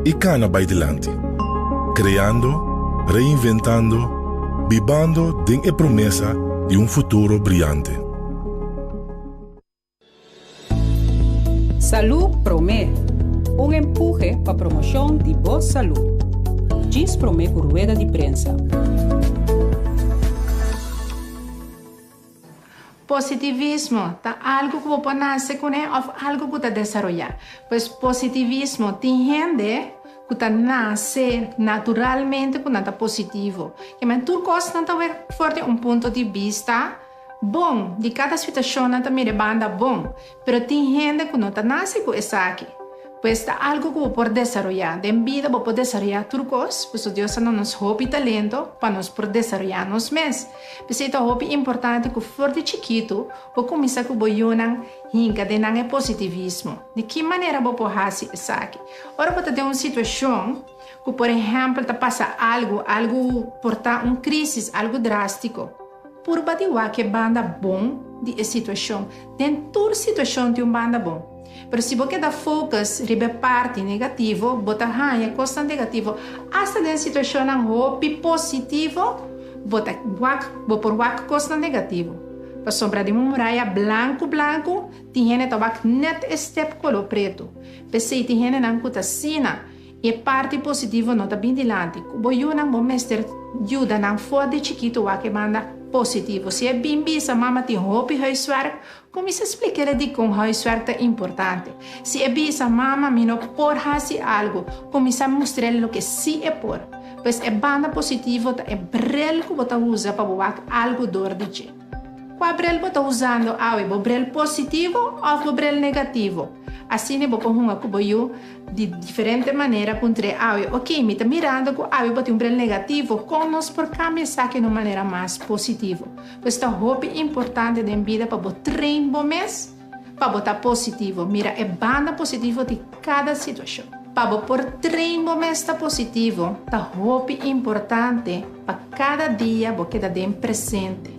e cana vai delante, criando, reinventando, vivendo de a promessa de um futuro brilhante. Salud Promé, empuje para promoção de boa saúde. Diz Promé por rueda de prensa. Positivismo tá algo que você nasce com ou algo que você desarrollar. Pois positivismo tem gente que tá nasce naturalmente com nada positivo. Que mas tudo coisa não tá forte ponto de vista bom de cada situação não tá mira banda bom. Pero tem gente que não tá nasce com isso aqui. Pues é algo que você pode desarrollar. En vida você pode desarrollar trucos, pues Deus nos hobby talento para nos poder desarrollar nos mes. Pues é hobby importante que for de chiquito, você começa com boiunan hinca de não é positivismo. De que maneira você pode fazer isso aqui? Ora você tem uma situação que, por exemplo, tá passa algo portar uma crise, algo drástico. Por batiwa que banda bom de situação. Dentro toda situação tem uma banda bom. Pero se você dá focus ribe parte negativo, bota hanha coisa negativa, hasta na situação não hope positivo, bota por wak coisa negativo. Para sombra de uma muralha branco, tem tabak net step color preto. Pensei tem não cuta sina e parte positivo não tá bem dilante. Boiu não bom mestre ajuda não for de chiquito wak manda positivo. Se é bem bisa mama tem hope huiswerk, como se explicar de como huiswerk é importante. Se é bisa mama mino por fazer algo, como se mostrar o que se é por. Pois é banda positivo é brel que você usa para botar algo dor de ti. Qual brel você usando? O brel positivo ou o brel negativo? Assim eu vou uma cuboio de diferente maneira contra ok, me está mirando com bote um brel negativo, com nós por cambiar saque de uma maneira mais positiva. Pois é hobby importante da vida para botar treino mês, para botar positivo. Mira, é banda positivo de cada situação. Para botar treino mês está positivo, é hobby importante para cada dia você queda bem presente.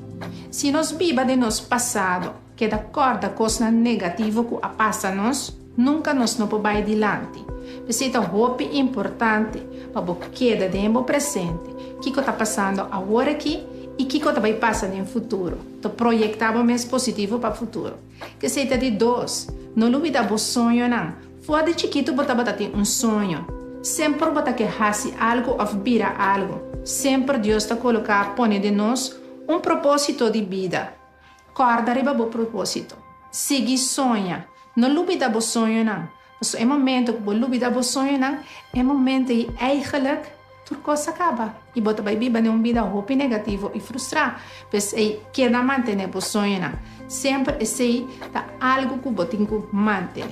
Se nós viva de nosso passado, que da corda coisa negativa que passa-nos, nunca nos não vai adiante. Precisa hobby importante para você queda de presente. O que está passando agora aqui e o que vai passar no futuro. Então, projetar mais positivo para o futuro. Que seja de dois, não duvida o sonho não. Fora de chiquito, você tem um sonho. Sempre você quer fazer algo ou virar algo. Sempre Deus está colocando, põe de nós um propósito de vida. Corda arriba o propósito. Siga sonha. Não duvida o sonho não. Mas é momento que você duvida o sonho não, é momento que eigenlijk tudo coisa acaba. E você vai viver uma vida hope negativo e frustrada. Mas é que não manter o sonho não. Sempre é algo que você tem que manter.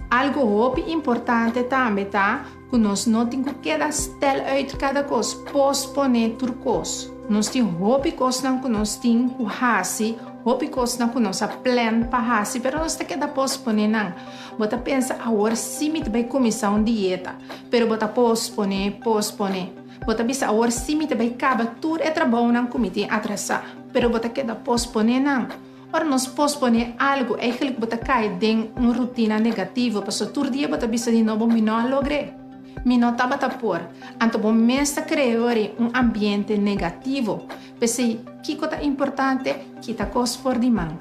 Algo hope importante também tá que nós não temos que estar uit cada coisa, posponer tudo coisa. Nós temos hope coisa que nós temos que fazer. Hope coisa que nós plan para fazer, pero nós temos que posponer não. Você pensa agora sim vai começar uma dieta, pero você posponer. Você pensa agora sim vai acabar tudo é trabalho não comete atrasar, pero você quer posponer não. Ora nós posponer algo, é que você cai em uma rotina negativa, porque todo dia você pensa de novo, me não logrei. Me não estava por. Então, você começa a criar um ambiente negativo. Pensei, que é importante, que está coisa por de mão.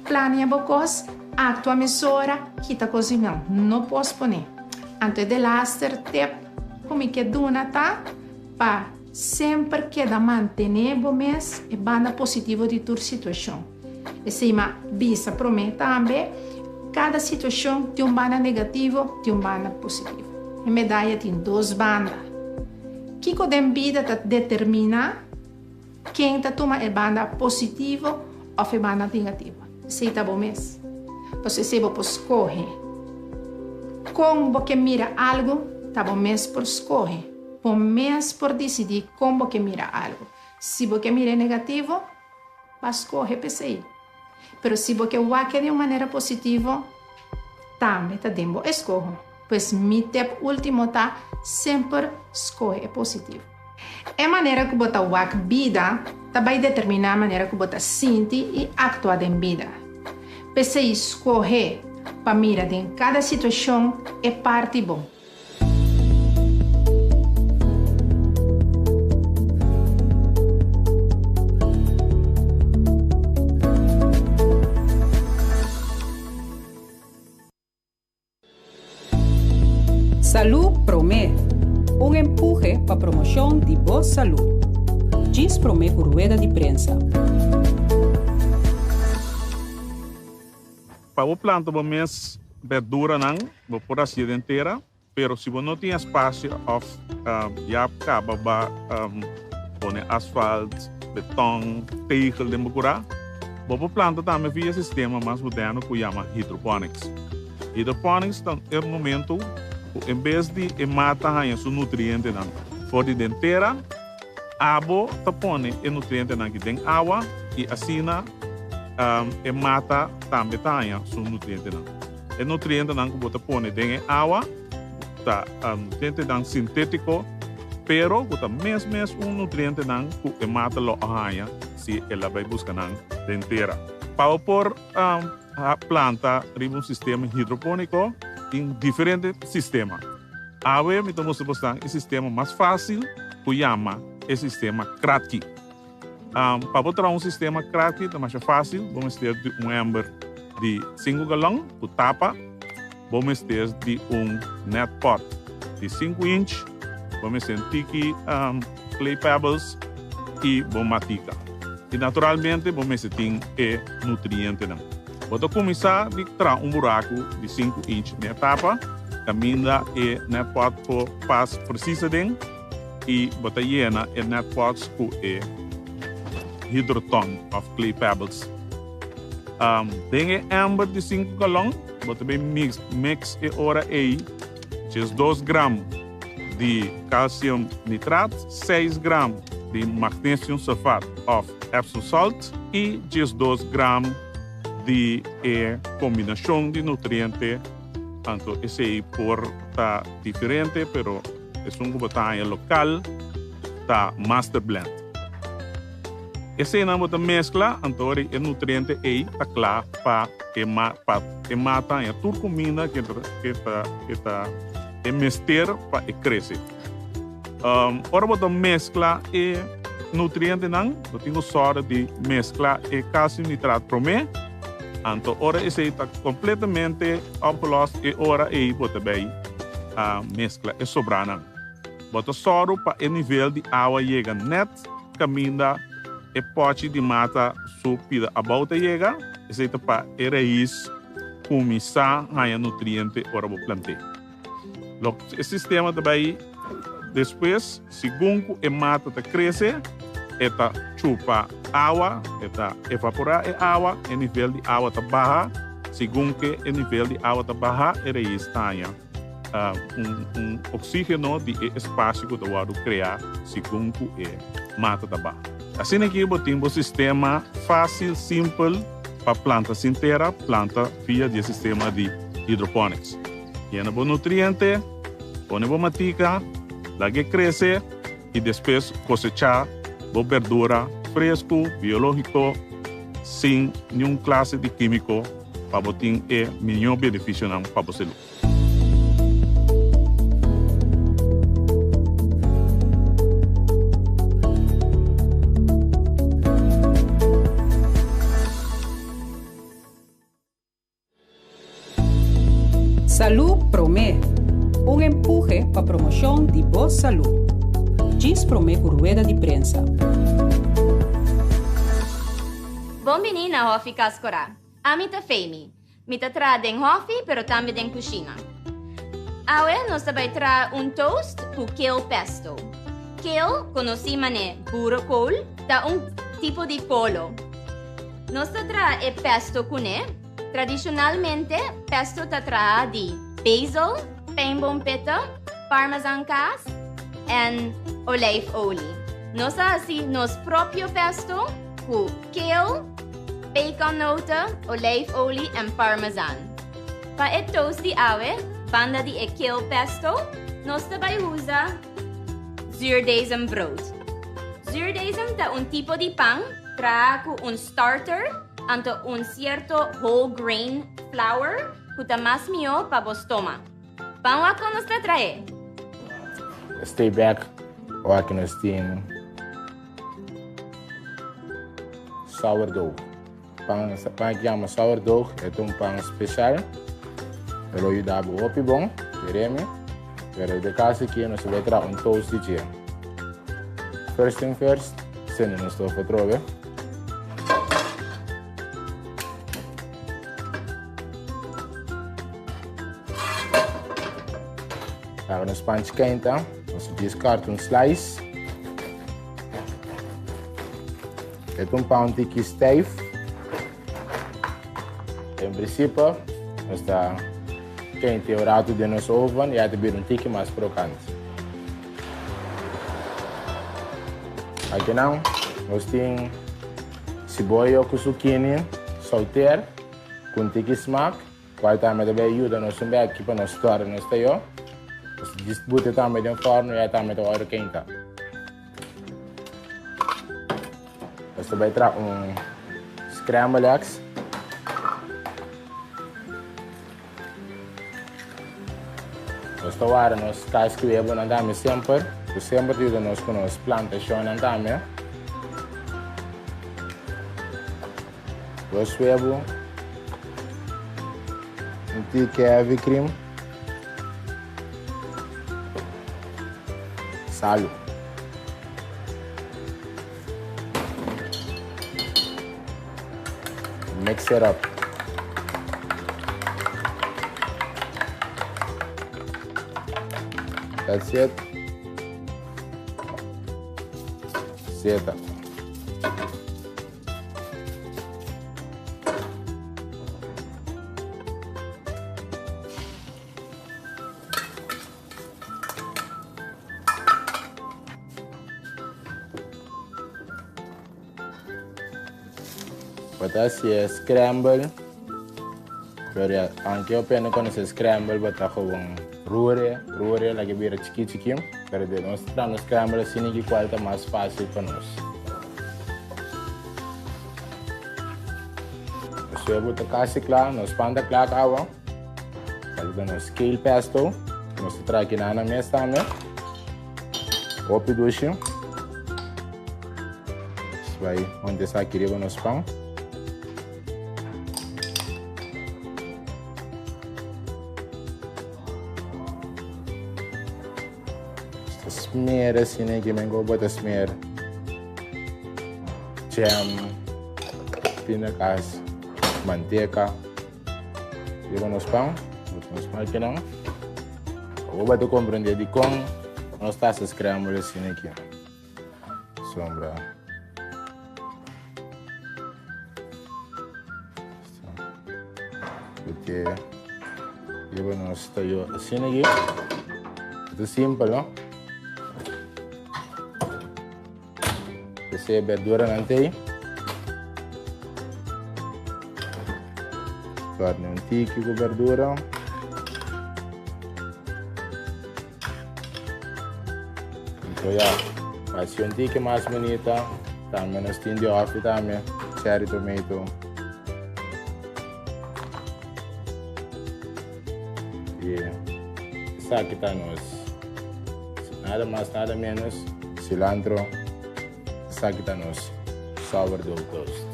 Planeia a coisa, actua a mesura, que está coisa de mão. Não posponer. Antes de laster, como que duna tá, para sempre que manter o mês e banda positivo de toda situação. E se visa promete também, cada situação tem banda negativo, tem banda positivo. A medalha tem duas bandas. Que a vida determina quem toma a banda positiva ou a banda negativa. Se está bom mesmo. Você se você escolhe. Como você mira algo, está bom mesmo por escolher. Bom mesmo por decidir como você mira algo. Se você mira negativo, vai escolher PCI. Mas se você vai de uma maneira positiva, também está dando escolha. Pois mi tip último tá sempre escolhe positivo. A maneira que você vai vida vai determinar a maneira que você sente e atua em vida. Você escolhe para mirar em cada situação é parte bom. Salud Promé, un empuje para promoción de boa salud. Diz Promé por rueda de prensa. Para o planta, vamos verdura não, vou por a cidade inteira, pero se você não tem espaço, já acaba pôr asfalto, beton, tegel de macura, vou planta também via sistema mais moderno que chama hydroponics. Hydroponics é o momento, em vez de matar os nutrientes não, fora de inteira, abo tá põe o nutriente não que tem água e assim e mata também tá os nutrientes não. O nutriente não que você põe tem água, tá nutriente não sintético, pero você mesmo nutriente não que mata lo arranha se ela vai buscar não inteira. Para pôr a planta em sistema hidropônico em diferentes sistemas. Agora, me estou mostrando o sistema mais fácil, que chama o sistema Kratky. Para botar sistema Kratky, é mais fácil, vamos ter amber de 5 galões, que tapa, vamos ter de net pot de 5 inch, vamos ter tiki clay pebbles e bombatica. E naturalmente, vamos ter nutriente. Vou começar a tirar buraco de 5 inch na tapa, caminha e net pot por passo precisa dentro e botar llena e net pots com hydroton of clay pebbles. Tem amber de 5 galões, botar bem mix e ora aí, 2 gramas de calcium nitrato, 6 gramas de magnesium sulfate of Epsom salt e 2 gramas de combinação de nutrientes. Tanto esse aí por tá diferente, pero é botar local, tá master blend. Esse aí não botar mescla, então o nutriente aí tá claro para matar a toda comida que tá mester para crescer. Ora botar mescla e nutriente não, botar sorte de mescla e calcium nitrato promé. Então, ora esse está completamente oplost e ora aí bota bem a mescla é sobrana. Bota soro para o nível de água chega net, caminha e pode de mata supida a volta chega, esse está para a raiz começar a nutriente ora vou plantar. O sistema também depois, segundo a mata cresce, eta chupa água, eta evaporar a água, o nível de água está baixa, segundo que o nível de água está baixa, ele está oxígeno de espaço que eu criar, segundo que mata está baixa. Assim aqui temos um sistema fácil, simples, para plantas inteiras, planta via de sistema de hidroponics. Tiene bom nutriente, põe boa matica, lá que cresce e depois cosechar boa verdura fresco, biológico, sem nenhuma classe de químico, para botar melhor benefício para você. Salud Promé, un empuje para promoción de boa salud. Diz Promé por rueda de prensa. Bom menina, Hofi Cascorá. Amita Femi. Mita tra den Hofi, pero também den cucina. Awe, nós também tra toast com kale pesto. Kale, conhecemos como burro da tipo de polo. Nós tra pesto com tradicionalmente, pesto tra de basil, pem bombeta, parmesan cas, e olive oil. Nós assim, nos próprio pesto com kale, bacon nota, olive oil e parmesan. Para o toast de awe, banda de kale pesto, nós também usa zuurdesem brood. Zuurdesem é tipo de pão tra com starter, anto cierto whole grain flour, que é mais melhor para vos tomar. Pão a que nós trae. Stay back, aqui nós temos sourdough. Pão que chama sourdough é pão especial. Ele dá bom, queremos. Pero de caso aqui, nós vamos trazer um toast de dia. First thing first, sendo no estofo trove. Agora nos pães quentes, nós descarta um slice. É um pão que stijf. Em princípio, nós está quente o rato de nosso oven e até vir um tique mais crocante. Aqui não, nós temos cebola com zucchini, saltear, com tique smaak. Qual também ajuda nos um aqui para nós estourar nos teio. Nós distribuímos também no forno e também no ar quente. Nós também trazemos scrambled eggs. Nós temos casas que vemos andando sempre temos com as plantações andando. Nós vemos um tique heavy cream, sal. Mix it up. That's it. Set up. But as je scramble, pero anche eu penso quando se scramble, bota gewoon roeren, like weer chiquinho, pero de nós no scramble assim que qual tá mais fácil para nós. So eu boto casi claro, nós panda claro água, aí nós scale pesto, nós traz aqui na mesa também, opi doce, vai onde está aqui riba nos pão. Smear assim, né? Que me bota smear jam, pinacas, manteca. E vamos pão, vamos pão aqui não. Vou bater compreender de como nós está se scramble assim aqui. Sombra. Porque eu não estou assim aqui. Muito simples, não? Essa verdura nanti, torne um tique com verdura, então já faz um tique mais bonita, também nós temos de off também, cherry tomato, e essa aqui está nós, nada mais nada menos, cilantro. Aqui está nosso sourdough toast.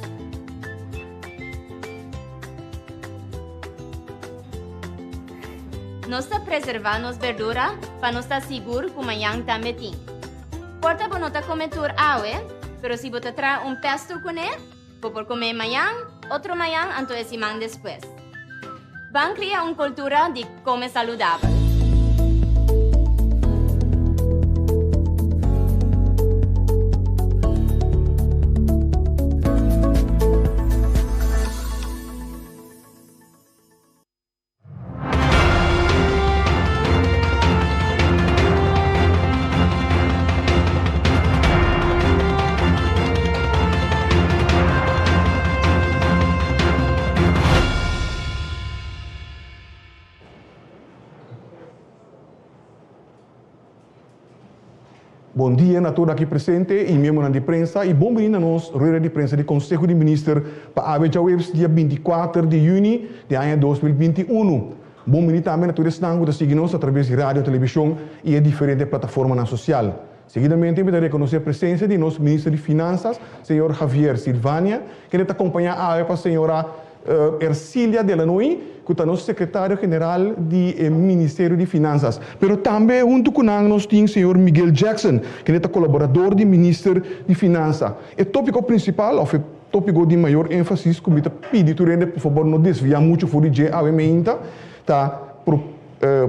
Nós está preservando as verduras para nós estar seguro que o manhã também tem. Porta para não comer tudo água, mas se você traz pesto com ele, por comer manhã, outro manhã, então esse manhã depois. Vão criar uma cultura de comer saudável. Bom dia a todos aqui presentes e membros da imprensa e bom vindo a nós, rueda de imprensa do Conselho de Ministros para a Webs dia 24 de junho de ano 2021. Bom vindo também a todos que seguem-nos através de rádio, televisão e diferentes plataformas sociais. Seguidamente, me reconhecer a presença de nosso Ministro de Finanças, Sr. Javier Silvânia, que está acompanhando a senhora Ercília Delanoy, que está nosso secretário-geral do Ministério de Finanças. Mas também, junto com nós, tem o senhor Miguel Jackson, que é colaborador do Ministério de Finanças. O tópico principal, ou o tópico de maior ênfase, que eu pedi, por favor, não desviar muito fora de a tá?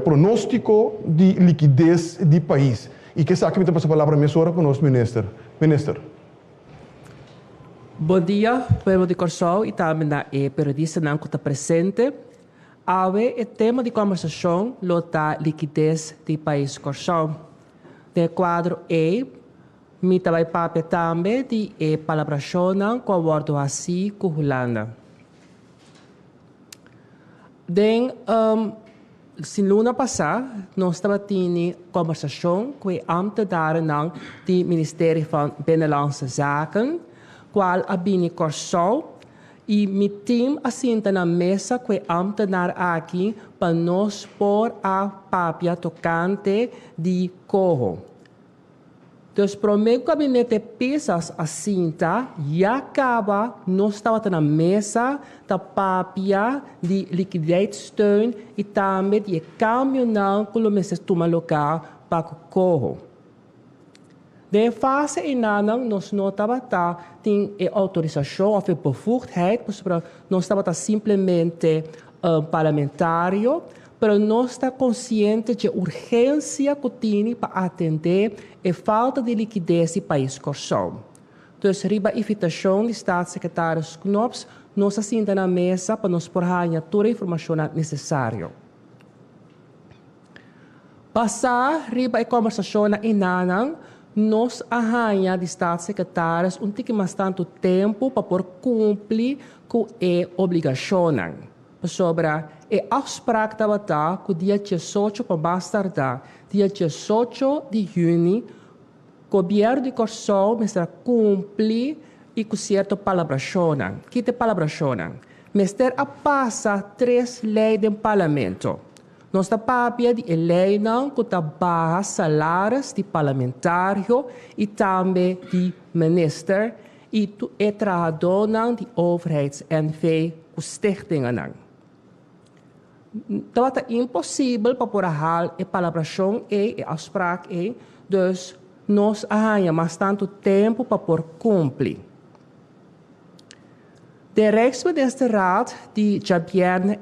Pronóstico de liquidez do país. E que sabe que me passa a palavra para o nosso ministro. Ministro. Bom dia, povo de Corsol e também na periodista não que está presente. Ave o tema de conversação lota liquidez do país Corsol. De quadro me vai papel também de palabração com o bordo assim com Holanda. Den sin luna passada, nós estava tendo conversação com o ambtenaar do Ministério van Binnenlandse Zaken, qual a Bini Corsol, e meu time assenta na mesa com o ambtenaar aqui para nós pôr a papia tocante de corro. Então, para o meu gabinete pisas assinta, e acaba, nós estamos na mesa da papia de liquiditeitssteun e também de caminhão que nós toma lugar para o corro. De fase em nós não tem autorização ou bevoegdheid, nós estamos simplesmente parlamentário, mas nós estamos conscientes de urgência que tem para atender a falta de liquidez do país Corsol. Então, riba a invitação do Estado-Secretário Knops, nós assenta na mesa para nos porranhar toda a informação necessária. Passar riba a conversação em Nanang, nós arranha de Estado-Secretários tique mais tanto tempo para por cumprir com a obrigação. Sobre a afspraak dat we daar, que dia 18 para mais tardar, dia 18 de junho, o governo de Corsol vai cumprir e com certa palabração. Que é palabração? Mister a passa 3 leis do parlamento. Nós está papia de lei que está barra salários de parlamentário e também de minister e é trabalhador de overheids-NV o stichtingen. Dat is impossível para por hal e palabração e afspraak dus nós arranha mais tanto tempo para por cumprir. De Rijksministerraad de Jabierne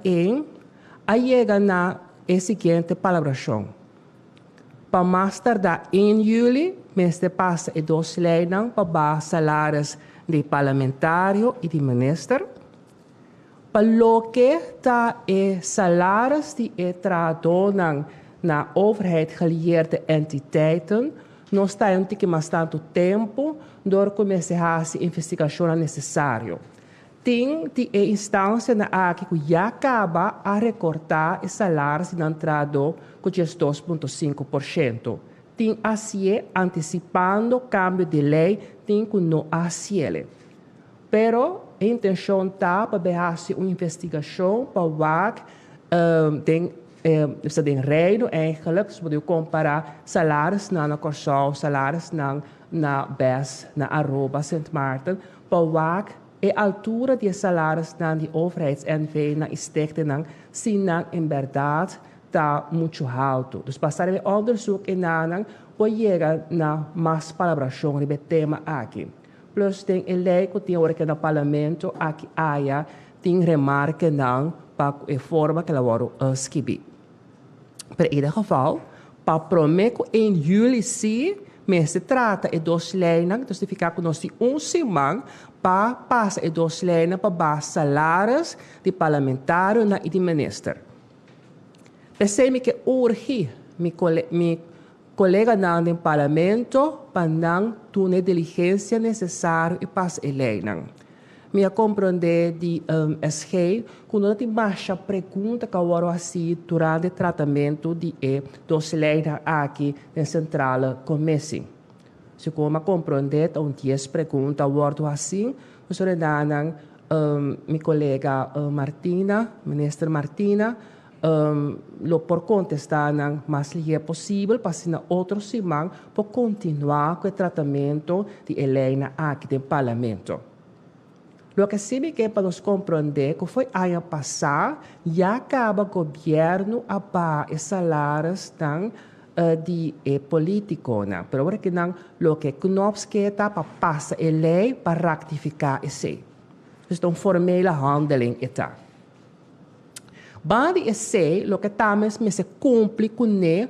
a chega na seguinte palabração. Para mais tardar em julho, mês de passa e 2 leiding para salários de parlamentário e de minister. Para lo que está salários de trabalhador na overheid gelieerde entiteiten, nós temos que mais tanto tempo door começar a investigação necessária. Tem de instância na aqui que já acaba a recortar os salários de entrada com 2,5%. Tem assim antecipando o câmbio de lei, tem que não assim. Pero a intenção está para fazer uma investigação para ver tem reino eigenlijk, se pode comparar salários na Corsol, salários na BES, na Aruba, Sint Maarten, para ver a altura de salários na de overheids-NV na stichting, se não em verdade está muito alto. Dus passar o onderzoek em Nanang, para chegar na mais palabração sobre o tema aqui. Plus tem a lei que tem hora que no parlamento aqui há tem remarque não para a forma que ela vai escrever. Para em ieder geval, para prometer em julho sim, mas se trata de 2 lijnen, dus fica com nós semana para passar 2 lijnen para salários de parlamentário e de minister. Pensei que urge meu colega no parlamento para não ter a diligência necessária e passar a lei. Me compreender de SG, quando não tem mais pergunta que eu assim durante o tratamento de 2 leis aqui na Central Comissão. Se como compreender, então 10 perguntas eu assim, eu sou minha colega Martina, ministra Martina, por contestar o mais ligeiro possível, para na outra semana para continuar com o tratamento de Helena aqui no Parlamento. Lo que sí me queda para nos compreender que foi ano passado, já acaba o governo a pagar os salários de político, né? Pero agora que não, lo que Knops quer para passar a lei para ratificar esse. Dus een formele handeling está. Bandi esse, lo que estamos me se cumpre com ne,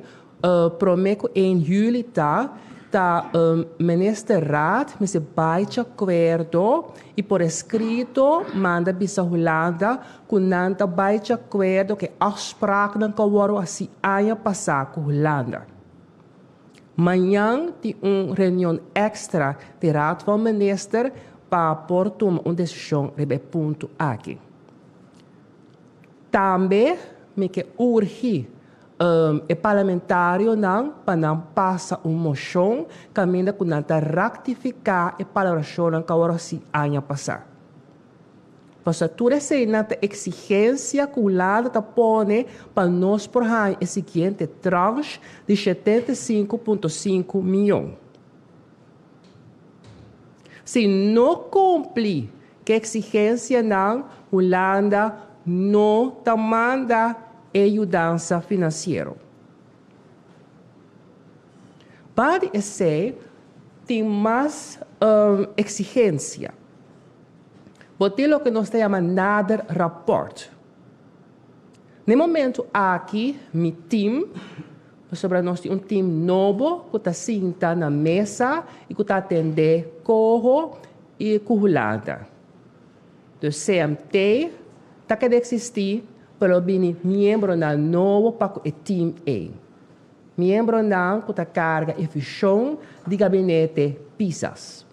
prometo em julho tá minister raad me se baite acordo e por escrito manda bisa Holanda com nanta baite acordo que afspraak não kawaro assim ano passado com Holanda. Amanhã tem reunião extra de raad van minister para por tomar uma decisão sobre ponto aqui. Também me que urge o parlamentário não para não passar moção caminha com não ratificar a palabração que agora se ano passado. Porque toda essa exigência que o lado está pondo para nós por aí a seguinte tranche de 75,5 milhões. Se não cumpre que exigência não, Holanda não te manda ajudança financeira. Para esse, tem mais exigência. Botar o que nós chamamos nader rapport. No momento aqui, meu time, sobre nós temos time novo que está sentado na mesa e que está atendendo corro e com Holanda. Do CMT, está que existir, para bem membro na novo para o time A. Membro na que está carga e função de gabinete PISAS.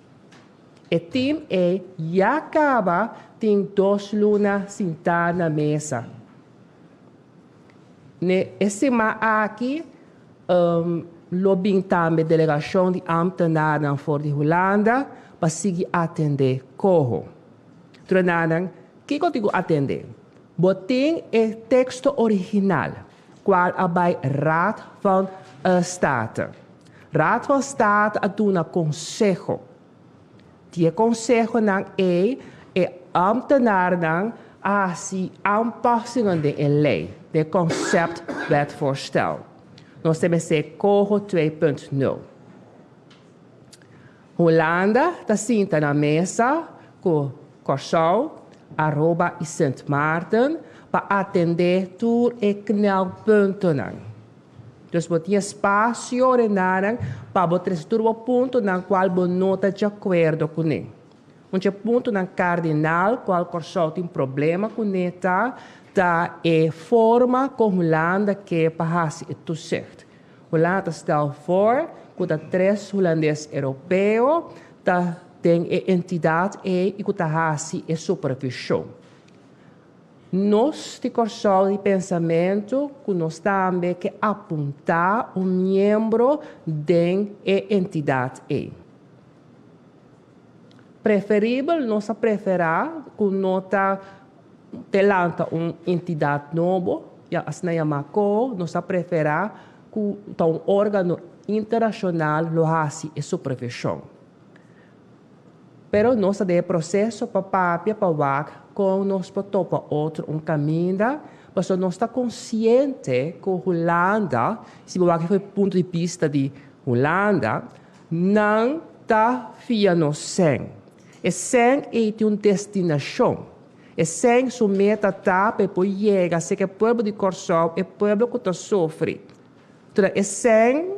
O time A já acaba, tem 2 lunas sentadas na mesa. Esse aqui, lobbying também delegação de ambtenaren voor de Holanda para seguir atender corro. Treinadan, que contigo atender? Botem o texto original, qual é bij Raad van State. Raad van State a doen een consejo. Die consejo dan ambtenaren asi aanpassingen de lei, de conceptwetvoorstel. Nós temos COHO 2.0. Holanda está senta na mesa com Corsal, Aruba e Sint Maarten para atender tudo e knelpunten. Dus we hebben espaço para botar tudo o ponto na qual we nota de acordo com ele. Ponto na cardinal, qual Corsal tem problema com ele, da forma como Holanda quer para o toezicht. Holanda stelt voor dat 3 Holandeses europeus tem entidade e que a supervisão. Nós, de Corsal de pensamento, que nós também que apontar membro da entidade E. Preferível, nós preferir que nós telanta entidade nova, assim chamamos, nós preferir que um órgão internacional lo hace a supervisão. Pero nós temos processo para com nós para outro caminho, mas nós estamos conscientes que a Holanda, se você foi ponto de vista de Holanda, não está fiando sem. E sem é uma destinação. E sem sua meta está para chegar, se que o povo de Corsal é o povo que está sofrendo. Então, e sem,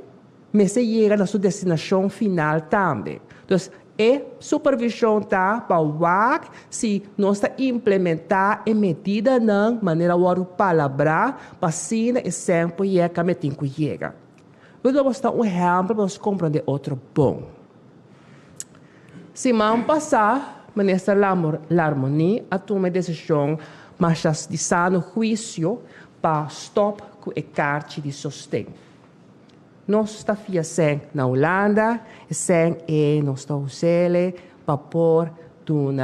mas se chega na sua destinação final também. Então, e supervisão está para se nós implementar a medida na maneira de palavra para assim e sempre é que tem que chegar. Eu vou mostrar exemplo para nós compreender outro bom. Semana passada, o ministro Larmoni tomou uma decisão, mas de sano juízo para stop com a carta de sustento. Nós estamos sem na Holanda, sem nós estamos usando para pôr um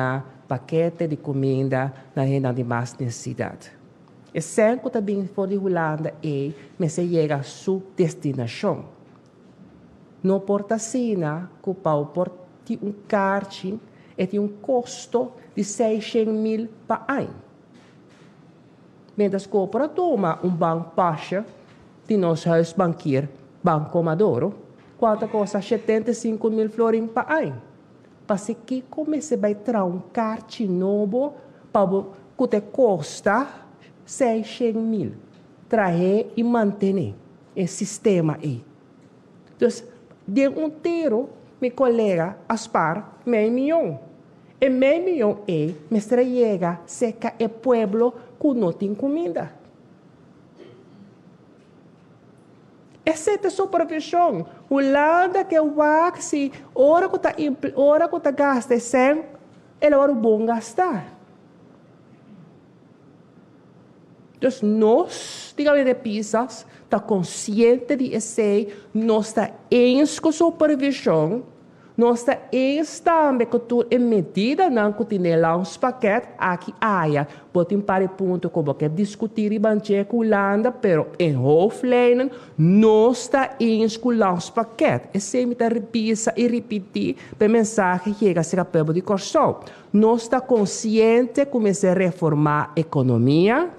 paquete de comida na renda de mais necessidade. E sem que também for de Holanda mas se chega a sua destinação. Não porta sina que para pôr um cartão e tem custo de 600.000 per ano. Mientras que para tomar banco baixa de nosso huisbankier, Banco Comadoro, quanto custa 75.000 florins per ano. Para que comece a entrar carte novo para que te custa 600.000. Trazer e manter esse sistema aí. Então, de inteiro, meu colega Aspar, meio milhão. E meio milhão me chega cerca do pueblo que não tem comida. Essa é a supervisão. Holanda que vai se hora que está gasta 100, ela vai bom gastar. Então, nós, digamos de Pisas, está consciente de isso, nós está em supervisão, nós está em também que tu em medida não que tem lá uns paquetes aqui aia, botem para ponto como que discutir e bancher com Holanda, pero em Hofleinen nós está em lá uns paquetes. E se me repisa e repetir, para mensagem chega a ser a pebo de corso. Nós está consciente começar a reformar a economia,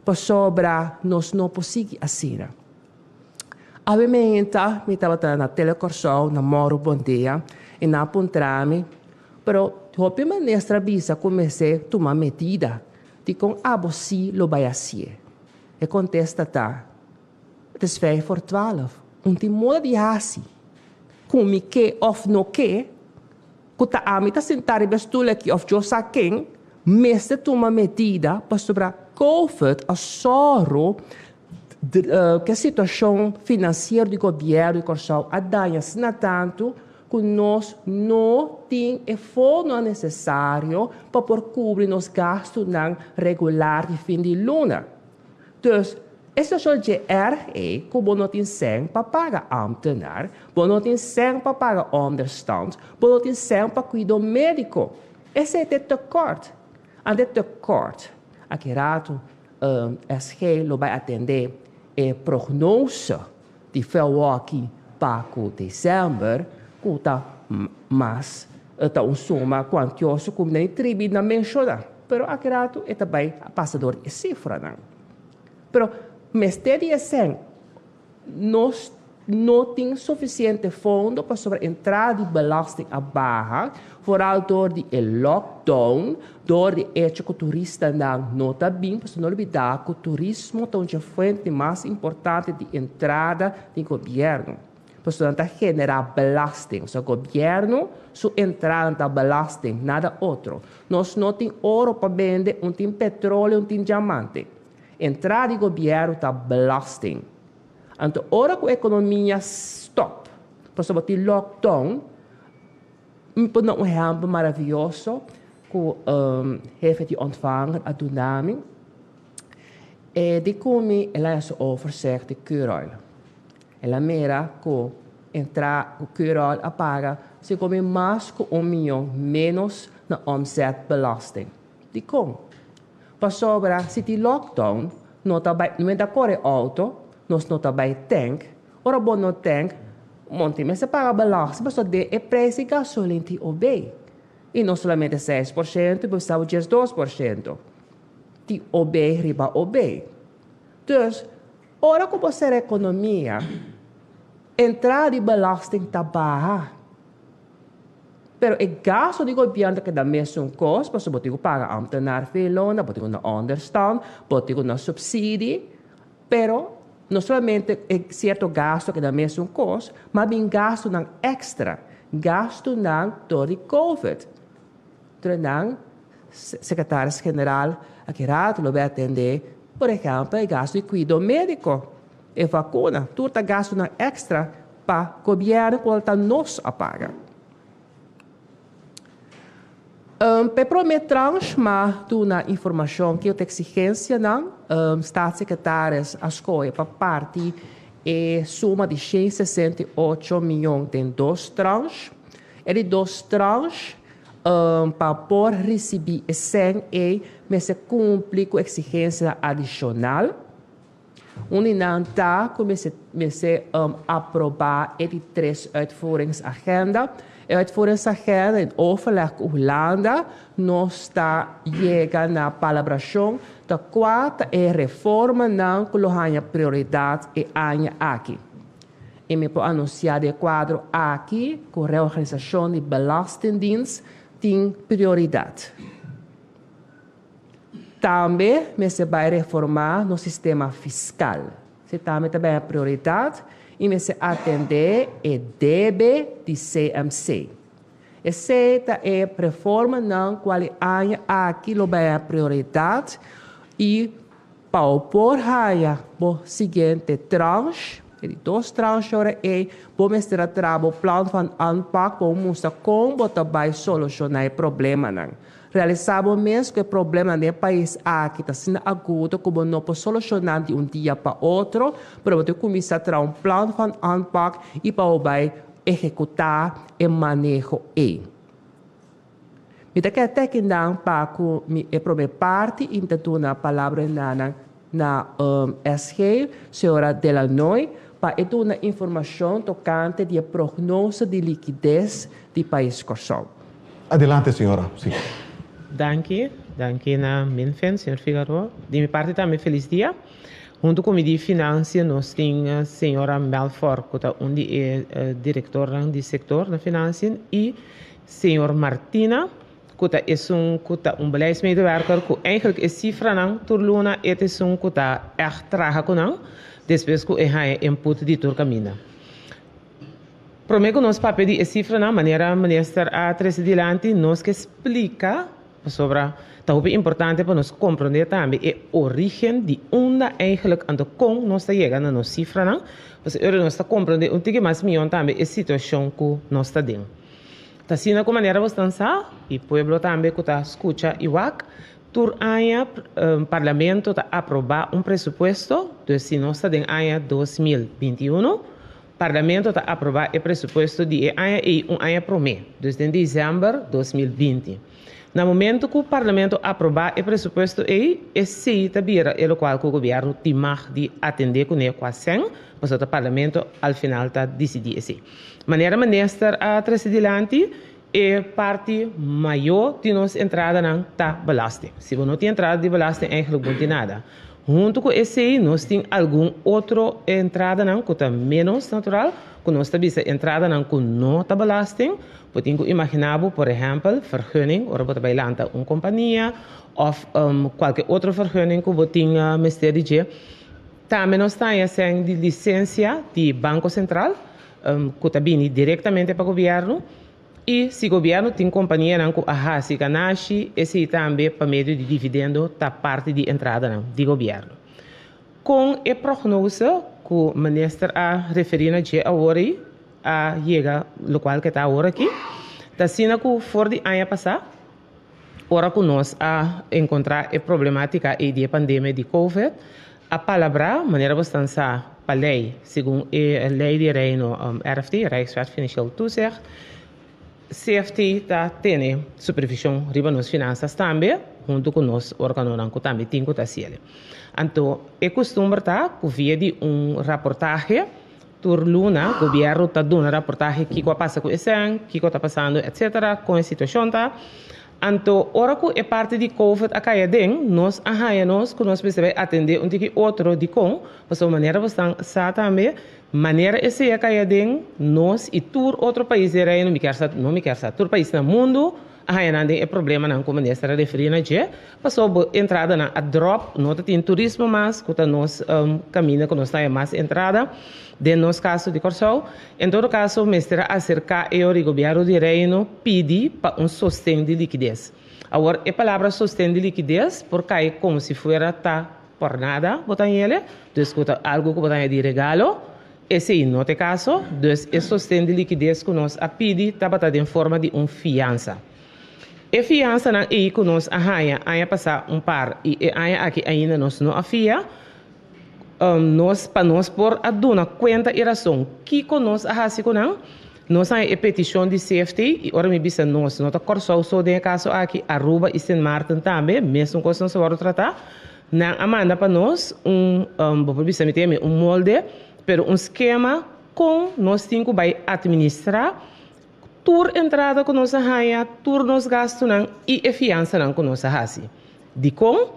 para sobra nós não podemos assim. Obviamente, eu estava na telecorso, na Moro Bom Dia, e na Pontrame, pero a ministra bisa comecei a tomar medida de com você lo vai fazer. E contesta tá, het is 11:55, tem modo de fazer. Como que of no que tá a mim tá sentar e bestule aqui of jo saquem, mestre toma medida para sobre COVID a sorro que a situação financeira do governo e corso a danhas na tanto que nós não temos o fundo necessário para cobrir nos gastos regular de fim de luna. Então, essa só GRE, como não tem 100 para pagar ambtenaar, não tem 100 para pagar onderstand, não tem 100 para cuidar médico. Esse é o tekort. En dit tekort, aqui rato, SG vai atender a prognose de Felwaki para dezembro, que está mais soma quantioso como nem tribuna menciona. Pero aqui rato é também passador de cifra, não. Pero mestre assim, nós não tem suficiente fundo para sobre entrada de belasting a barra, vooral door de lockdown, door de hecho que o turista não está bem, para não olvidar que o turismo é a fonte mais importante de entrada do governo. Para generar belasting. O governo, sua entrada da belasting, nada outro. Nós não temos ouro para vender, não temos petróleo, não temos diamante. Entrada do governo está belasting. Então, ora que a economia stop, para sobre o lockdown, por um exemplo maravilhoso que o chefe de ontvang a Dunami, de como ela é overzicht de Keurol. Ela mira que entrar o Keurol a paga se come mais que 1 milhão menos na omzetbelasting. De como? Para sobre se o lockdown não é da corre auto, nós não também tank, ora bom não tank, monte mas se paga belasting, mas só de é preço de gasolina de OB. E não somente 6%, mas estava 2%. De OB riba OB. Então, ora que você a economia, entrar de belasting está baixa. Pero o gasto do governo que dá mesmo custo, você pode pagar ambtenaar veel lona, pode na onderstand, pode na subsídio, pero não somente é certo gasto que dá mesmo custo, mas bem gasto não extra, gasto não door COVID. Então, secretário-geral, aqui rato, lo vai atender, por exemplo, o gasto de cuidado médico e vacuna, tudo gasto não extra para o governo que está nos a pagar. Para prometer uma informação que eu tenho exigência, staatssecretaris a escolha para parte é soma de 168 milhões em 2 tranches. E de 2 tranches, para por receber 100 mas se cumpre com exigência adicional. Unidade comece a aprovar de 3 uitvoeringsagenda. Voor essa agenda, em overleg com Holanda, nós está chegando na palabração da quarta reforma não coloca prioridade e anha aqui. E me pode anunciar de quadro aqui, com a reorganização de Belastingdienst, tem prioridade. Também se vai reformar no sistema fiscal. Se também é prioridade, e se atender o débito de CMC. Essa é a reforma não qual aqui é a prioridade e para opor o seguinte tranche, de 2 tranches é vamos ter o plano de aanpak para mostrar como vai solucionar o problema. Realizamos mesmo que o problema no país aqui está sendo agudo, como não pode solucionar de dia para outro, mas vamos começar a ter plano de aanpak e para executar e manejo ele. Me dá que até que não para a primeira parte, e me dá a palavra na SG, senhora Delanoy, para dar informação tocante de prognose de liquidez do país Corsol. Adelante, senhora. Sim. Danke na Minfen, senhor Figueroa. De minha parte também feliz dia. Junto com o de Finanças, nós temos a senhora Melfort, que é diretora do setor da Finanças, e senhor Martina, que é beleidsmedewerker, que eigenlijk is cifra não, turluna, het is que está echt traga com não, depois que é input de tur camina. Prometo que nós papel de cifra não, maneira minister a três dilante, nós que explica sobre é importante para nós compreender também a origem de onde eigenlijk aan de com nós está chegando a nossa cifra não, porque nós está compreender um pouco mais melhor também a situação que nós está dentro. Está sendo com maneira bastante e o povo também que está escuta e wak, tur año parlamento está aprovar presupuesto, então se nós está dentro ano 2021, parlamento está aprovar o presupuesto de ano promê, desde dezembro de 2020. No momento que o parlamento aprovar o presupuesto esse tabira é o qual o governo tem de atender com ele quase, mas o parlamento ao final está decidindo assim. Maneira minister a trascendilante é parte maior de nossa entrada na belasting. Se você não tem entrada de belasting, eigenlijk não tem nada. Junto com esse, nós temos algum outro entrada não que está menos natural, que nós temos entrada não que não está belasting. Podemos imaginar, por exemplo, vergunning, ou você vai lançar uma companhia, ou qualquer outra vergunning que você tenha ministério de. Também nós temos de licença de Banco Central, que está vindo diretamente para o governo. E se o governo tem companhia que a se ganache, esse também para meio de dividendo está parte de entrada do governo. Com a prognose que o ministro a referir a hora a chega local que está agora aqui, está sendo que for de ano passado, hora que nós a encontrar a problemática de pandemia de COVID, a palavra maneira bastante para lei, segundo a lei de reino RFT, Rijkswet Financieel Toezicht, CFT está tendo supervisão riba nas finanças também, junto com nós órgãos que também tem que estar. Então, é costume que via de reportagem, por luna, o governo está dando reportagem que passa com esse ano, que está passando, etc., com a situação. Então, ora que é parte de COVID a caia dentro, nós arranhamos que nós precisamos atender outro de com, mas a maneira bastante também, maneira esse a caia dentro, nós e tur outro país de reino, não me quer sa, tur país no mundo, arranhando é problema não como nesta referir na dia, passou entrada na a drop, não tem turismo mais, que nós caminha que nós está mais entrada, de nosso caso de Corsol, em todo caso, mestre acerca o governo de reino pede para sostén de liquidez. Agora, a palavra sostén de liquidez, porque é como se fuera por nada, botar ele, discuta algo que botar de regalo, esse não é caso, então, o sostén de liquidez que nós pede está em forma de fiança. A fiança não é que nós arranha passar par, e aqui ainda nós não afia, nós para nós por a dona conta e razão que nós arrasi com nós temos a petição de CFT e ora me bisa nós não está corso só de caso aqui Aruba e Saint Martin também mesmo coisa não se vai tratar não amanda para nós vou bisa me tem molde pero esquema com nós temos que vai administrar tur entrada com nossa raia, tur nos gastos e a fiança com nossa hasi. De com,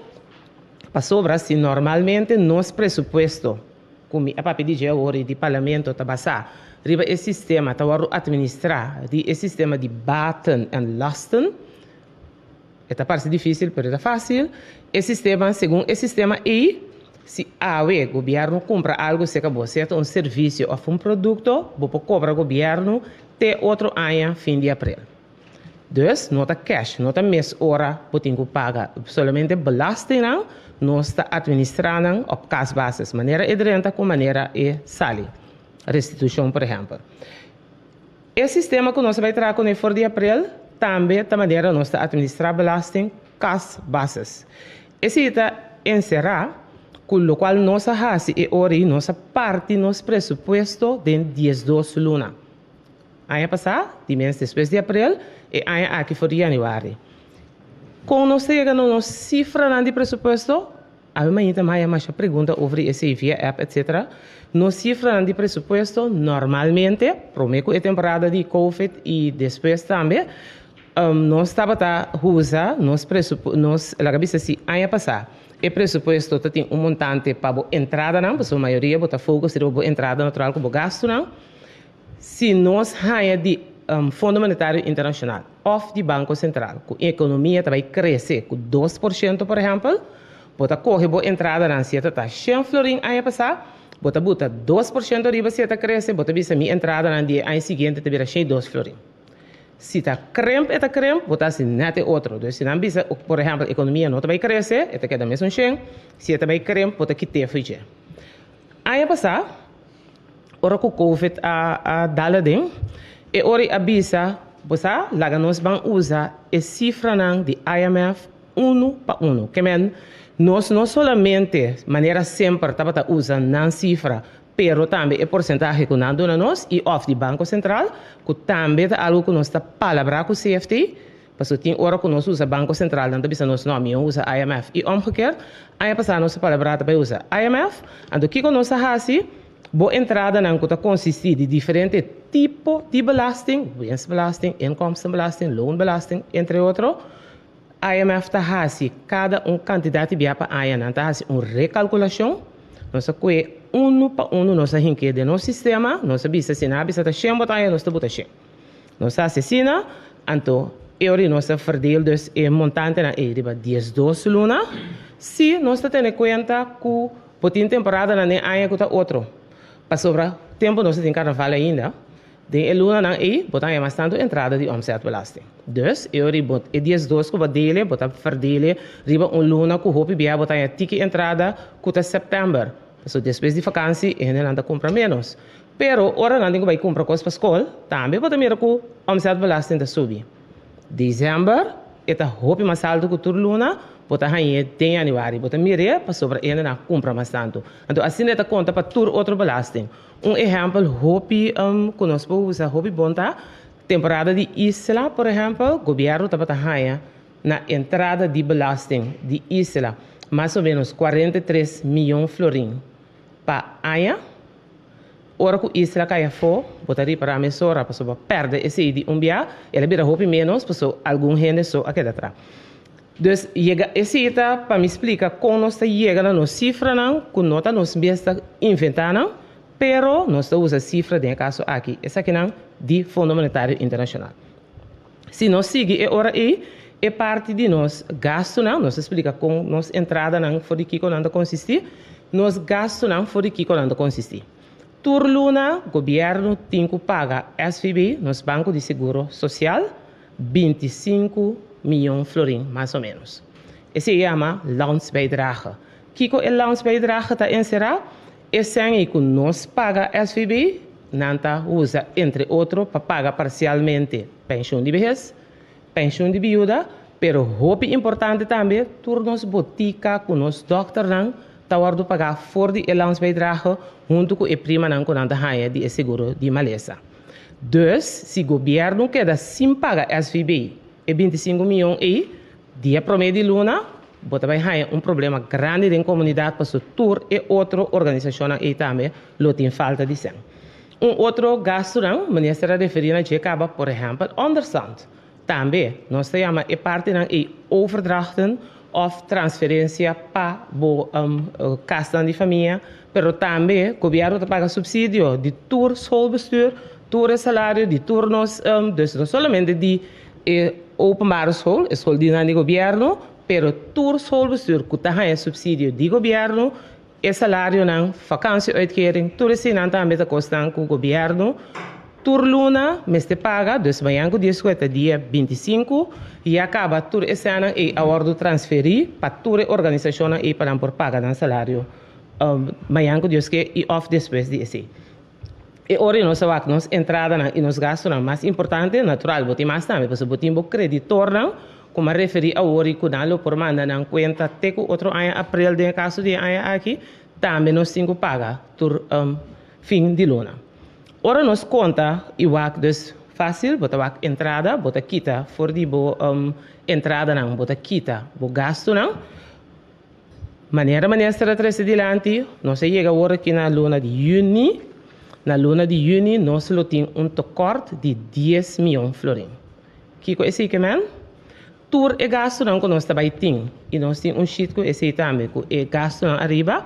para sobra, se normalmente nos presupuesto, como a papi de agora de parlamento tá passar, riba esse sistema tá administrar, esse sistema de baten en lasten, é parte difícil, mas é fácil. Esse sistema, segundo esse sistema aí, se o governo compra algo, se acabou, certo? Um serviço ou um produto, você cobra o governo até outro ano, fim de abril. Dus, nota cash, nota mês hora, você tem que pagar somente belasting, nós está administrando op cash basis, maneira de renta com maneira de sali, restituição, por exemplo. Esse sistema que nós vamos trazer com o fim de abril, também da maneira nós está administrar belasting cash basis. Esse está encerrar com o qual nossa raça e ori nossa parte nos presupuesto de 12 luna. Ano passado, de mês depois de abril, e ano aqui foi de janeiro. Com nós chegando nos cifras de presupuesto, a minha também mais pergunta sobre esse via app, etc. Nos cifras de presupuesto, normalmente, prometo a temporada de Covid e depois também, nós estava a usar nos presupuestos, a cabeça se ano passado. O presupuesto tem montante para a entrada, não, porque a maioria bota fogo se a entrada natural que o gasto, não. Se nós ganhamos de Fundo Monetário Internacional ou de Banco Central, que a economia vai crescer com 2%, por exemplo, bota corre a entrada na certa tá 100 florin ano passado, bota 2% riba se está crescer, bota bisa minha entrada na dia ano seguinte te vira 2 florin. Se está cremp, bota assim nada outro. Então, se não bisa, por exemplo, a economia não vai crescer, está queda mesmo cheio. Se está vai cremp, bota que te fui. Ano passado, ora com o Covid a daladem, e ora a bisa, bosa, lá nós vamos usar a cifra de IMF 1 para 1. Que men, nós não somente, maneira sempre, estava usando na cifra, pero também é porcentagem que nós damos e off de Banco Central, que também é algo que nós está palavra com o CFT, porque tem hora que nós usa Banco Central, não bisa nós nome, usa IMF. E omgekeerd, ano passado nós palavra também usa IMF, e aqui que nós fazemos, boa entrada na que consiste de diferentes tipos de belasting, winstbelasting, inkomstenbelasting, loonbelasting, entre outros. IMF está fazendo cada candidato de para a ano, está fazendo uma recalculação, nós temos 1 para 1, nós temos que de nosso sistema, nós sabemos se não bisa está cheio, nós está bota cheio. Nós assassina, então, nós verdeel dus o montante na riba 12 luna, se nós temos em conta que por temporada na ano que está outro. Para sobra tempo nós temos carnaval ainda, de luna na botar mais tanto entrada de omzetbelasting. Dus, bot e 12 que verdele, botar verdele, riba luna que hopi bia botar a tiki entrada que está setembro. So depois de vakansie, ainda não compra menos. Pero, ora não vai comprar coisas para a escola, também botar mira que omzetbelasting está subir. Dezembro, eta hopi mais alto que tur luna, botar aí em janeiro, botar mira para sobra ainda não compra mais tanto. Então, assim é conta para tur outro belasting. Exemplo, hopi conosco usa hopi bonta, temporada de isla, por exemplo, o governo está para na entrada de belasting de isla, mais ou menos 43 milhões de florim para ano. Ora que isla caia fora, botaria para a emissora, para perder esse de dia, ela vira hopi menos, para algum gente só aqui atrás. Dus esse está para me explicar como nós chegamos na cifra, que nós estamos inventando, pero nós usamos a cifra de caso aqui, essa aqui não de Fundo Monetário Internacional. Se nós seguimos a hora aí, é parte de nós gasto não, nós explica como nós entrada não for de que quando consistir, nós gasto não for de que quando consistir. Tur luna, governo tem que pagar SVB, nos Banco de Seguro Social, 25 milhões de florim, mais ou menos. Esse se chama landsbijdrage. Kiko é landsbijdrage está encerrado, é sangue que nós paga SVB, nanta usa, entre outros, para pagar parcialmente pensão de vejez, pensão de viúva, pero hope importante também, turnos botica com os doctor não, tá hora de pagar for de landsbijdrage, junto com a prima não com nanta raia de seguro de maleza. Dus, se o governo queda sem pagar SVB, e 25 milhões aí, dia promedio de luna, bota vai haver problema grande na comunidade para o tour e outra organização aí também, lo tem falta de sangue. outro gasto, não, mas se referir a que acaba, por exemplo, onderstand. Também, nós chamamos a parte de overdrachten of transferência para a casa de família, mas também o governo paga subsídio de tour schoolbestuur, tour salário, de turnos, dus não somente de openbare school, escola de governo, mas tour schoolbestuur, que tem subsídio de governo, e salário na vakantieuitkering, toerisme também está custando com o governo. Turluna, mês de paga, dus banco de escueta dia 25 e acaba tur esse ano e a hora de transferir para toda a organização e para por pagar no salário. Banco de escueta e off depois de esse. E ora nós vamos entrada e nos gastos mais importante, natural, botem mais também, porque botem o creditor não, como referir a hora que não por mandar na conta teco outro ano abril de caso de ano aqui, também nós temos que pagar tur fim de luna. Ora nos conta iwak dus fácil, bota wak entrada, bota kita, for di bo entrada não, bota kita, bo gasto não. Maneira será três adiante, nós chega agora aqui na luna de Juni, nós temos tekort de 10 milhões florin. Kiko esse que man? Tour e gasto não que nós também tem, e nós temos sheet com esse também, com e gasto não arriba,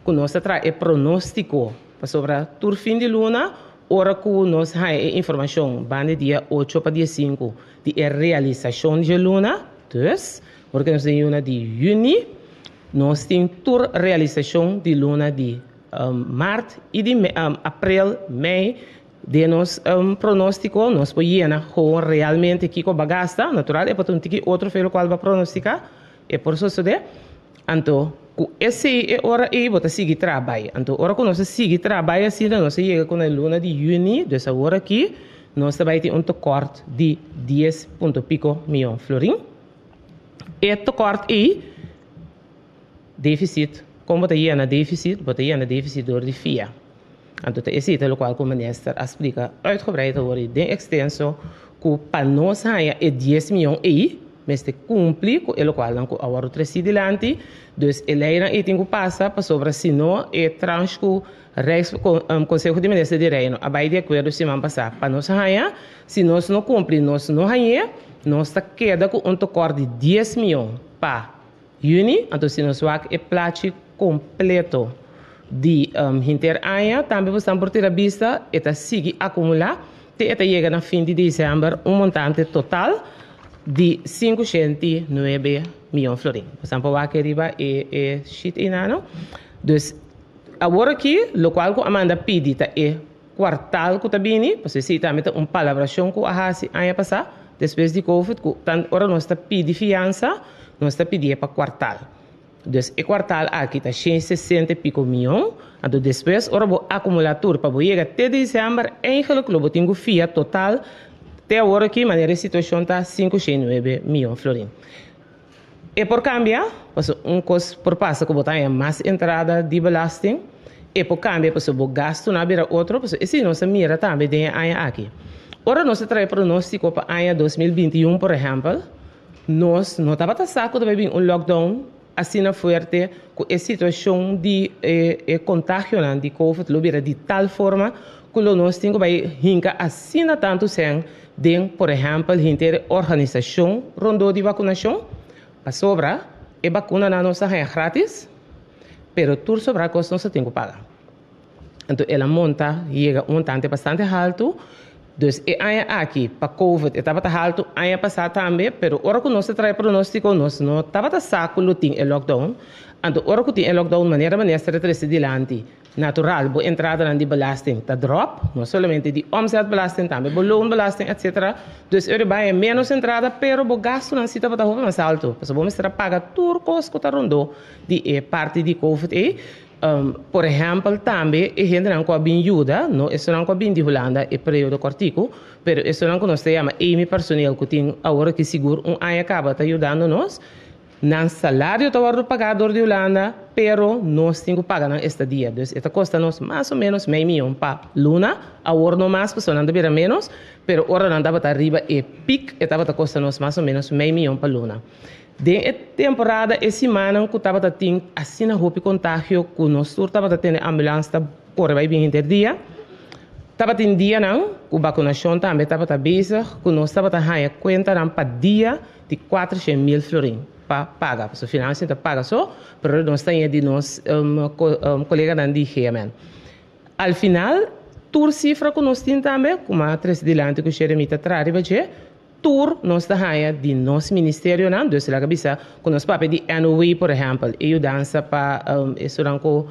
que nós traz e pronóstico sobre tour fim de luna. Ora que nós temos informação, bande dia 8 para dia 5, de realização de luna, dus, porque nós temos luna de Juni, nós temos tour realização de luna de março e de abril, maio, de nos pronóstico, nós podemos realmente que com bagasta, natural, e para ter outro feio qual vai pronosticar, e por isso de, então, esse hora aí você seguir trabalho. Então, hora que nós seguir trabalho assim, nós chega com a luna de Juni, dessa hora aqui, nós também temos tekort de 10 ponto pico milhão florin. E tekort aí, déficit, como você ia na déficit, você ia na déficit door de FIA. Então, esse é o qual o minister explica uitgebreid hoor, de extenso, que para nós é 10 milhões aí, mas te cumpre com o qual não agora três adiante, dus eleira e tem que passar para sobre se não é transco Conselho de Ministros de Reino, abai de acordo se man passar para nós raia, se nós não cumpre, nós não raia, nós está queda com tekort de 10 milhões para Juni, então se nós vai é plate completo de interaia, também você por ter a vista, eta sigue acumular, eta chega na fim de dezembro montante total de 509 milhões de florin. Por exemplo, aqui arriba é sheet inano. Dus, agora aqui, o qual que a Amanda pede é quartal que está vindo, porque se também tem uma palabração que a Hasi ano passado, depois de Covid, que agora nós está pedindo fiança, nós está pedindo para quartal. Dus, o quartal aqui está 160 e pico milhões, então depois, agora o acumulador para chegar até dezembro, eigenlijk, o tenho FIA total, até agora aqui, maneira a situação está 509 milhões de florin. E por cambiar, coisa por passa que botar mais entrada de belasting, e por cambiar, o gasto na beira outro, esse não se mira também de ano aqui. Ora, nós traz pronóstico para ano 2021, por exemplo, nós não estava saco de vir lockdown, assim forte, com a situação de contágio de Covid, de tal forma que nós temos que hincar assim tanto sem de, por exemplo, a organização rondou de vacinação, para sobra, a vacuna na nossa é grátis, mas tudo sobra costa nós temos que pagar. Então, ela monta, chega um montante bastante alto, dus aqui, para Covid, estava alto, ano passado também, mas agora que nós traz pronóstico, nós não estava saco do lockdown, então, agora que tem lockdown, maneira se retrece adiante, natural, boa entrada de belasting está drop, não somente de omzetbelasting, também loonbelasting, etc. Dus er vai menos entrada, pero o gasto não se está mais alto. Porque vamos pagar tudo coisa que está rondando de parte de Covid. Por exemplo, também a gente não tem ajuda, não é só não tem de Holanda é período cortico, pero isso não nós chama Amy personal que tem agora que seguro ano acaba tá ajudando nós. Não salário está pagador de Holanda, pero nós temos que pagar na estadia. Então, esta custa nos mais ou menos meio milhão para luna, agora não mais, porque não deve menos, pero agora não dá para arriba e pic, estava custa nos mais ou menos meio milhão para luna. De temporada, essa semana, que estava tendo assim na roupa contágio, que nós estava tendo ambulância, por vai vir interdia, Tava em dia não, o vacunação também estava bezig, que nós estava a ganhar conta não para dia de 400.000 florins para pagar, porque o finanças não paga só, mas nós temos de nós colega da DGM. Al final, tur cifra que nós temos também, como a tres dilante que o Jeremita traz, tur nós está ganhar de nosso ministério não, dus la cabeça, que nós papai de NOE, por exemplo, e o dança para isso não co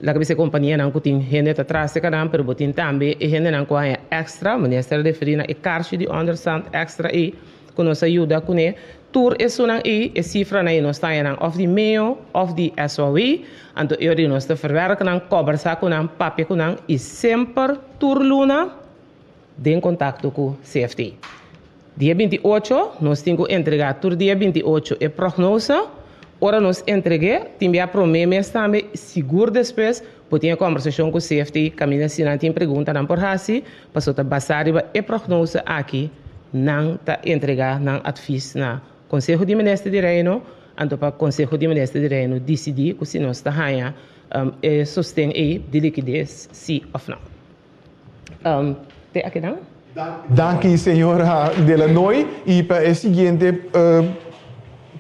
la cabeça companhia não tem gente atrás de cada pero botin também e gente não com extra ministério de ferina e caixa de understand extra e que nos ajuda com e tour isso não e cifra não nós está não of the meio of the SOE anto eu de nós está verwerken não conversar com não papel com não e sempre tour luna de contato com CFT dia 28 nós temos que entregar tour dia 28 e prognose. Ora nós entreguei, tinha promessa também, seguro depois, porque a conversação com o CFT, caminha se não tem pergunta, não por assim, passou a passar e prognose aqui, não está entregar, não advice na Conselho de Ministro de Reino, então para o Conselho de Ministro de Reino decidir que se nós está ganhando sustém de liquidez, sim ou não. Tem aqui não? Danke, senhora Delanoy. E para a seguinte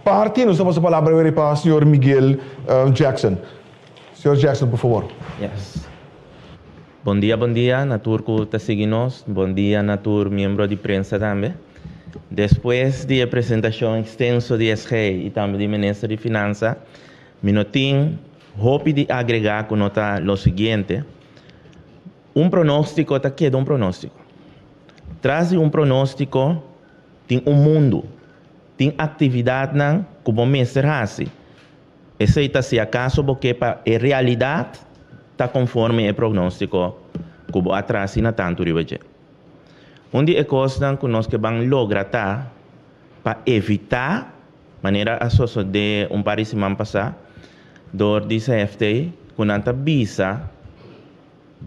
parte, nós vamos a palavra para o senhor Miguel Jackson. Senhor Jackson, por favor. Yes. Bom dia, Natur que está seguindo. Bom dia, Natur, membro de prensa também. Depois da apresentação extensa de SG e também do Ministro de Finanças, eu tenho hope de agregar com nota o seguinte. Pronóstico está queda pronóstico. Traz pronóstico, tem mundo. Tem atividade não como mestre assim. Esse está se acaso porque para a realidade está conforme o prognóstico como atrás na tanto ribeje. Onde é coisa que nós que vamos lograr para evitar maneira a de par de semana passada door de CFT com anta visa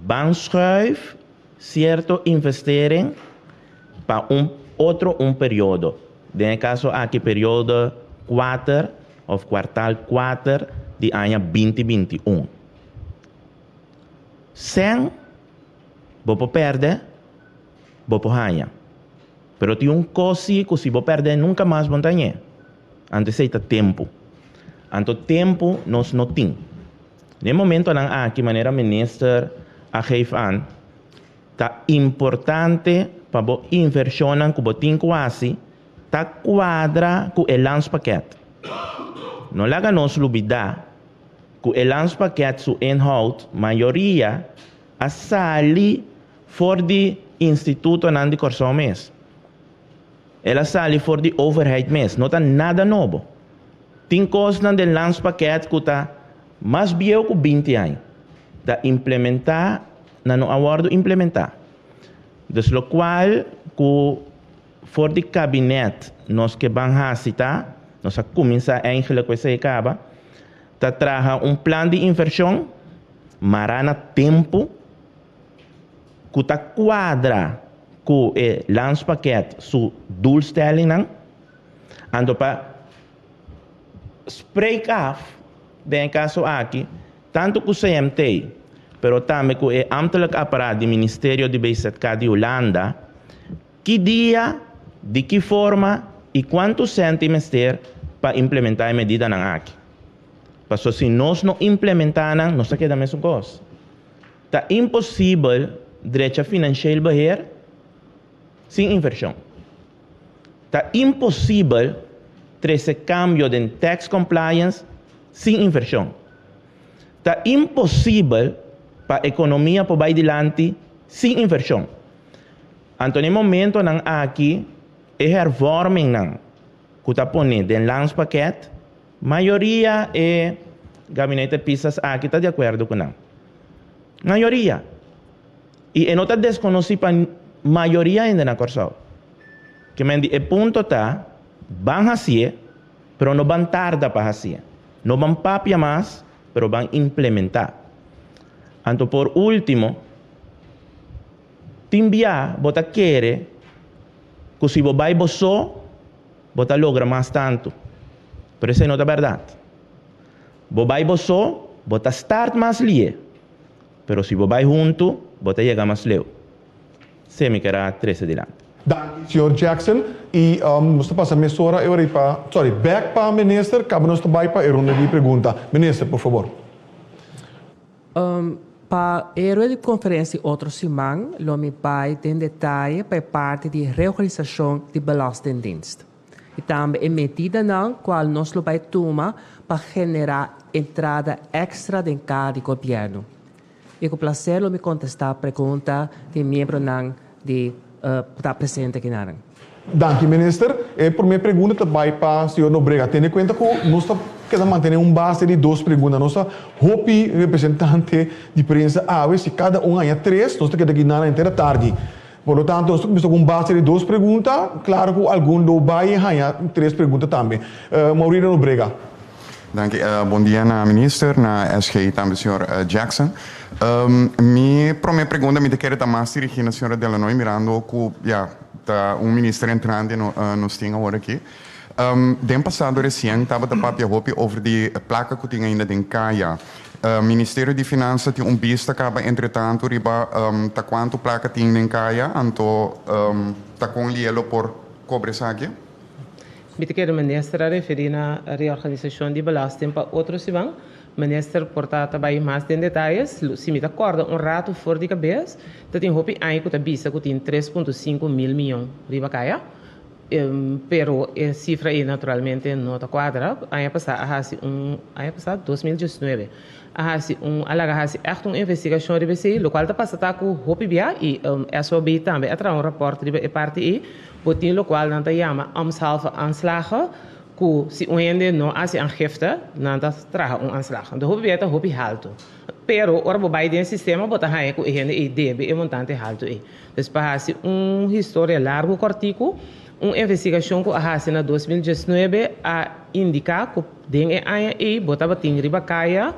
van schuif certo investering para outro período. No caso aqui período 4 ou quartal 4 de ano 2021. Sem você perde, você ganha. Pero tem coisa que se você perde nunca mais vai ganhar. Antes é tempo. Anto tempo nós não temos. No momento não aqui maneira minister a geef aan, tá importante para você inversionar que você tem quase ta quadra com o lanspakket. Não laga nos lubida que o lanspakket su inhoud maioria a sali for de instituto nan de corso mes. Ela sali for de overheid mes. Não tá nada novo. Tem coisas nan de lanspakket que tá mais bieu que 20 anos. Tá implementar, não aguardo implementar. Dus lo qual que voor de kabinet, nós que vamos citar, nós a começar eigenlijk com esse acaba, tá traga plan de inversão, marana tempo, que tá quadra com o landspakket su doelstelling não, ando para spreek af, den caso aqui, tanto com o CMT, pero também com o ambtelijk apparaat do Ministério de BZK de Holanda, que dia, de que forma e quantos cêntimos ter para implementar a medida na aqui. Porque se nós não implementarmos, nós queda a mesma coisa. Está impossível direito financeiro beheer sem inversão. Está impossível trazer cambio de tax compliance sem inversão. Está impossível para a economia por vai adiante sem inversão. Então, no momento não aqui, é hervorming não, que está pondo den landspakket, maioria é gabinete pisas aqui está de acordo com não. Maioria. E não está desconhecido para maioria ainda na corso. Que me diz, o ponto está, van fazer, pero não van tarda para fazer. Não van papia mais, pero van implementar. Então, por último, timbia, bota querer, que se você vai só, você logra mais tanto. Pero isso não é verdade. Você vai só, você start mais lie. Pero se você vai junto, você chega mais leu. Semi que era 13 dilante. Dank u, senhor Jackson. E nós passamos a mesora back para o ministro, cabe nós também para a ronda de pergunta. Ministro, por favor. Para a de conferência outro semana, lo me vai em detalhe para parte de reorganização de Belastingdienst. E também a medida na qual nós lo vai tomar para generar entrada extra de cada governo. E com prazer lo me contestar a pergunta de membro de está presente aqui na. Dank u, minister. Por minha pergunta também para o senhor Nobrega. Tendo em conta que nós queremos manter base de 2 perguntas. Nós hopi representante de prensa se cada ganha 3, nós queremos aqui na inteira tarde. Por lo tanto, nós temos base de 2 perguntas. Claro que algum do vai ganhar 3 perguntas também. Maurício Nobrega. Dank u. Bom dia, minister, na SGI também, senhor Jackson. Para minha pergunta, me quero mais dirigir na senhora Delanoy, mirando que ministro entrante nos tem agora aqui. Den passado recente, estava a papia over die placa que tinha ainda em Caia. Ministério de Finanças tem vista acaba entretanto riba ta quanto placa tinha em Caia, anto ta com lielo por cobre aqui. Me quero minister a referir na reorganização de belasting para outros semana. Minister porta também mais em detalhes. Se me acorda rato fora de cabeça, tem hopi aí que vista que tem 3,5 mil milhões riba Caia. Pero a cifra aí naturalmente não está quadra. Aí passado 2019. Alaga echt uma investigação de BCI, local da passada com hopi bia e SOB também atra rapport de parte aí, botin local não tá chama amsalve aanslagen. Se o ende não hace aangifte, não traga aanslag. De hopi bia hopi halto. Pero ora bo bij den sistema bota hai ku ende e debe e montante halto e. Dus para história largo cortico, investigação que a na 2019 a indicar que den e botava tem riba Caia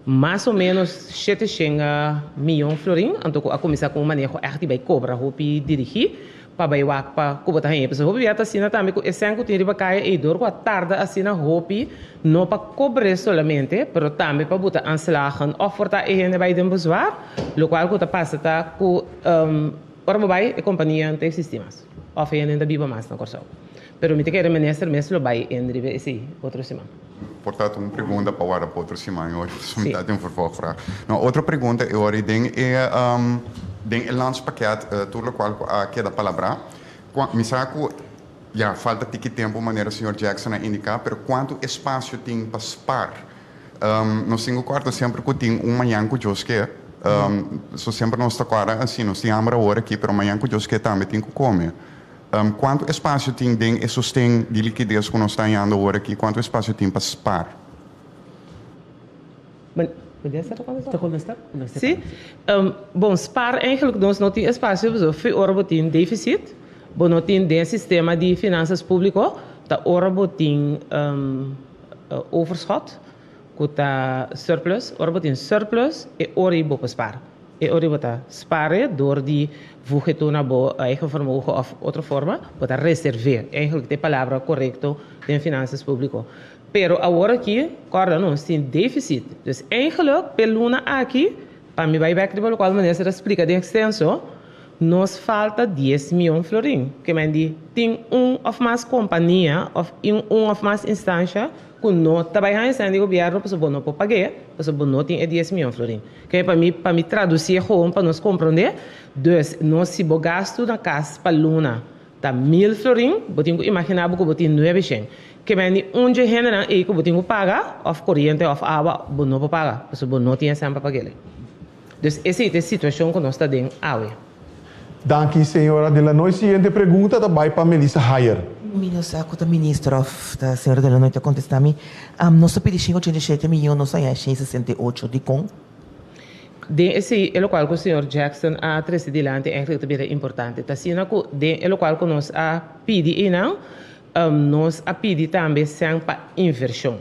mais ou menos 700 milhões florin, então a começar com manejo echt vai cobrar hopi dirigir para vai wak para que botar aí, pessoal hopi até sina também que esse tem riba Caia e dor com a tarde assina hopi não para cobrar solamente, pero também para botar aanslagen of voor dat ene bij den bezwaar, lokaal que passa tá com ora vai a companhia tem sistemas. Of ainda viva mais na Corsão. Pero me te quero minister mesmo vai em esse outro semana. Portanto, uma pergunta para outra semana. Hoje, somente tem vervolgvraag. Nou, outra pergunta é hoje tem o landspakket, tudo qual que da palavra. Me saco, falta de tempo maneira o senhor Jackson a indicar, pero quanto espaço tem para spar? Nós temos quarto sempre que tem manhã que eu esquece. So sempre nós está agora assim, nós temos hambre hora aqui, pero amanhã que eu esquece também tem que comer. Quanto espaço tem e sustém de liquidez que nós estamos andando agora aqui? Quanto espaço tem para spar? Sim. Bom, spar eigenlijk nós não temos espaço, porque ora tem déficit, não tem sistema de finanças públicas, tá ora tem overschot, que tá surplus, ora tem surplus e ora bopa spar. E ora bota sparen door die voegen toe naar eigen vermogen of outra forma, bota reserver. Eigenlijk de palavra correcto de finanças públicas. Pero agora aqui, corda nós tem déficit. Dus eigenlijk, peluna aqui, para me vai back de qual maneira explica de extenso, nos falta 10 milhões florin. Que men die tem of mais companhia of of mais instância que não trabalha em governo, para o não pode pagar, para o não tem 10 milhões florin. Que para mim traduzir para nós compreender, dus nós se gasto na casa para luna tá 1000 florin, botinho imaginar que botinho 900. Que men onde genera e que botinho paga of corrente of água, não pode pagar, para o não tem sempre para pagar. Dus essa é a situação que nós está dentro água. Dank u, senhora Delanoy. Seguinte pergunta também para Melissa Hayer. Ministro, ministro da senhora Delanoy está contestando. Nós pedimos 87 milhões, nós aí 68 de com. Esse é o qual o senhor Jackson a trazer dilante é realmente importante. Tá sendo que é o qual nós a pedir e não, nós a pedir também sem para inversão.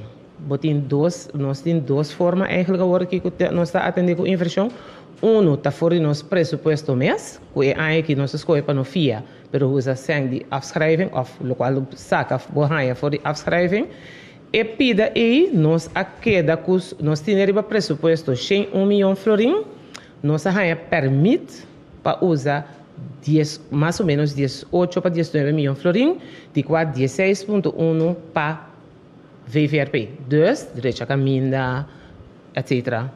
Nós temos duas formas eigenlijk agora que nós está atendendo com inversão. Está fora do nosso pressuposto mês, que é aí que nós escolhemos para não FIA, pero usa sem de afschrijving, of local saca borraia for de afschrijving. E pida aí, nós a queda que nós temos pressuposto 1 milhão florin, nós a permite para usar más o menos 18 para 19 miljoen florin, de qua 16,1 para VVRP. Dus, derecha caminda, etc.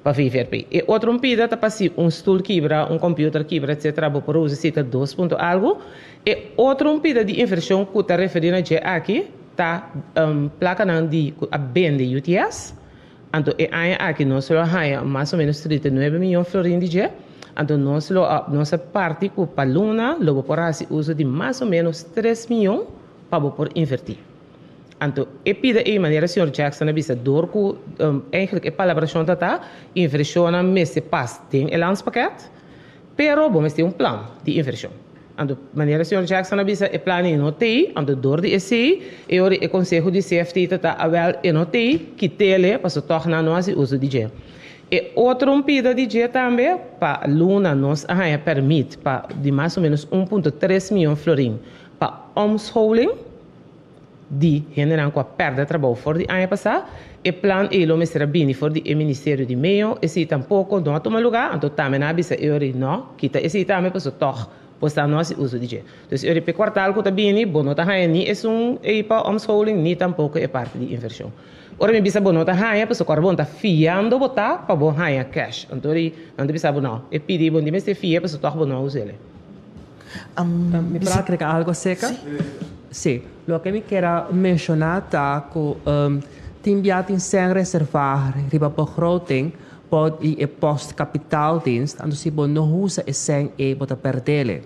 Para VVRP. E outro pida tá para stoel quebra, computer quebra, etc. Por uso cita 2 ponto algo. E outro pida de inversão que está referindo aqui, tá placa não de a bende UTS. Então, aqui nós só há mais ou menos 39 milhões florin de dia. Então, nossa parte com a Luna, logo por assim, uso de mais ou menos 3 milhões para por invertir. Então, e pide de maneira, senhor Jackson, a bisa door que eigenlijk a palavra tá inversão na mês pas tem o lanspakket, pero vamos ter plano de inversão. Então, maneira, senhor Jackson, a bisa plano não tem, então door de ECI, e ora o conselho de CFT tá avel e não tem, que tele para se tornar nós uso de dinheiro. E outro pedido de dia também para Luna nos permite para de mais ou menos 1,3 milhão florin para homeschooling de generar com a perda de trabalho for de ano passado e plan ele mestra bem for de Ministério de Meio e se tampouco não toma lugar então também na bisa euri não kita esse também para toch postar nós uso de dia então euri pe quartal que tá bem bom não tá nem é para homeschooling nem tampouco é parte de inversão. Ora, me bisa bono ta haya, peso carbon ta fiando botar para bon haya cash. Antori, ante bisa bono. E pidi bon di meste fia, peso toch bono usele. ¿Me puedo agregar algo seca? Sí. Lo que me quiero mencionar está que timbiatin sen reservar riba begroting pod e post kapitaaldienst, en dus bon no usa e sen e bota perdele.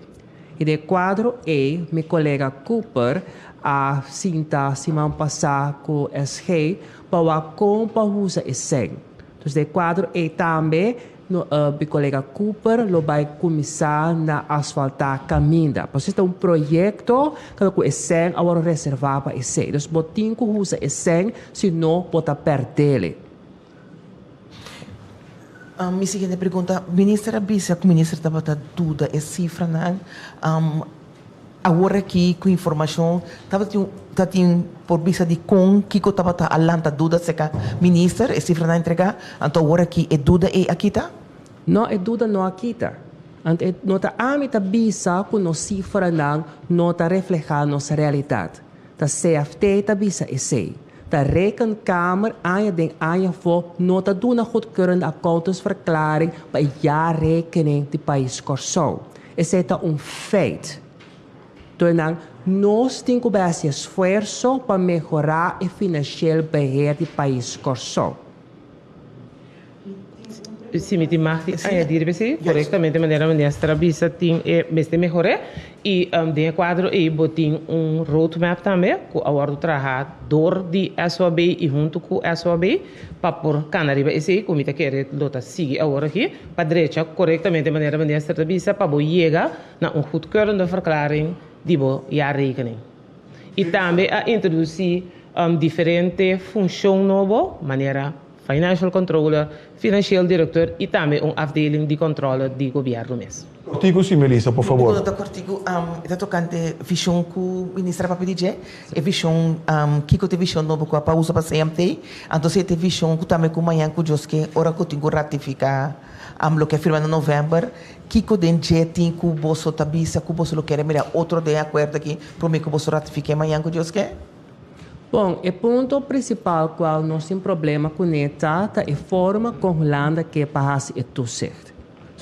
E de quadro e, meu colega Cooper, a cinta semana passada com SG, para comprar usa e sen. Então, de quadro e também, meu colega Cooper lo vai começar na asfaltar caminda. Porque este é projeto que o sen agora reservar para esse. Então, botinho que usa e sen, senão bota perdele. Minha seguinte pergunta, ministra Bisa, que o ministro estava a dúvida e cifra, agora aqui com informação, estava por Bisa de com que eu estava a alanta dúvida se que ministra e cifra na entrega, então agora aqui é dúvida e aqui tá? Não é dúvida não aqui tá. Nota amita Bisa com no cifra não está reflejar nossa realidade. Tá CFT tá Bisa e sei. De rekenkamer aan je ding aan je voor nota doen een goedkeurende accountantsverklaring bij jaarrekening die país Corsou. Is het een feit? Então, nós temos que fazer esforço para melhorar o financeiro beheer do país Corsou. Se me timar a dir corretamente de maneira ministra bisa tem mestre melhore e de quadro e botin roadmap também que agora trabalhador de SOB e junto com SOB para por canariba esse comitê que lota sigue agora aqui para direita corretamente de maneira ministra bisa para bo chega na goedkeurende verklaring die bo jaarrekening e também a introduzir diferente função novo maneira financial controller, financieel directeur e também afdeling de controle de governo mesmo. Cortigo, sim, Melissa, por favor. Doutor Cortigo, está tocando visão que o ministro vai pedir, é visão que tem visão nova com a pausa para CMT, então se tem visão que também com amanhã que eu que ora que tenho ratificar o que firma em novembro, que tem jeito que o bolso tabisa, que o bolso quer mirar outro de acordo aqui, para mim que o bolso ratifique amanhã que eu que Bom, o ponto principal qual nós temos problema com esta é a forma como a Holanda quer passar isso certo.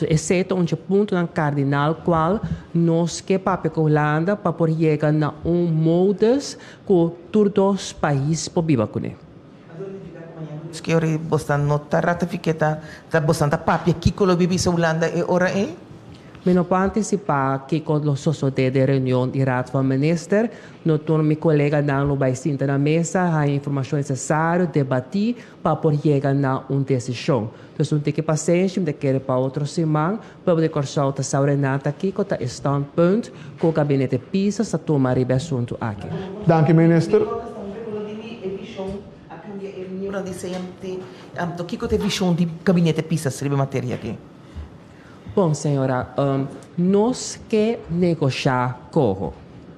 Esse é um ponto cardinal qual nós quer para a Holanda para poder chegar a modus que todos os países podem viver com ele. Que ora você não está ratificada, você está papia que colo vive a Holanda e ora é? Eu não posso antecipar que quando nós somos de reunião de Raad van Minister, nós temos meu colega não vai sentar na mesa, a informação necessária, debater para poder chegar a uma decisão. Então, tem que paciência, tem que ir para outra semana, para poder cortar a saurenata aqui, com o standpunt, com o gabinete PISA, para tomar o assunto aqui. Dank u, minister. O que é a visão do gabinete PISA sobre a matéria aqui? Bom, senhora, nós que negociar corro.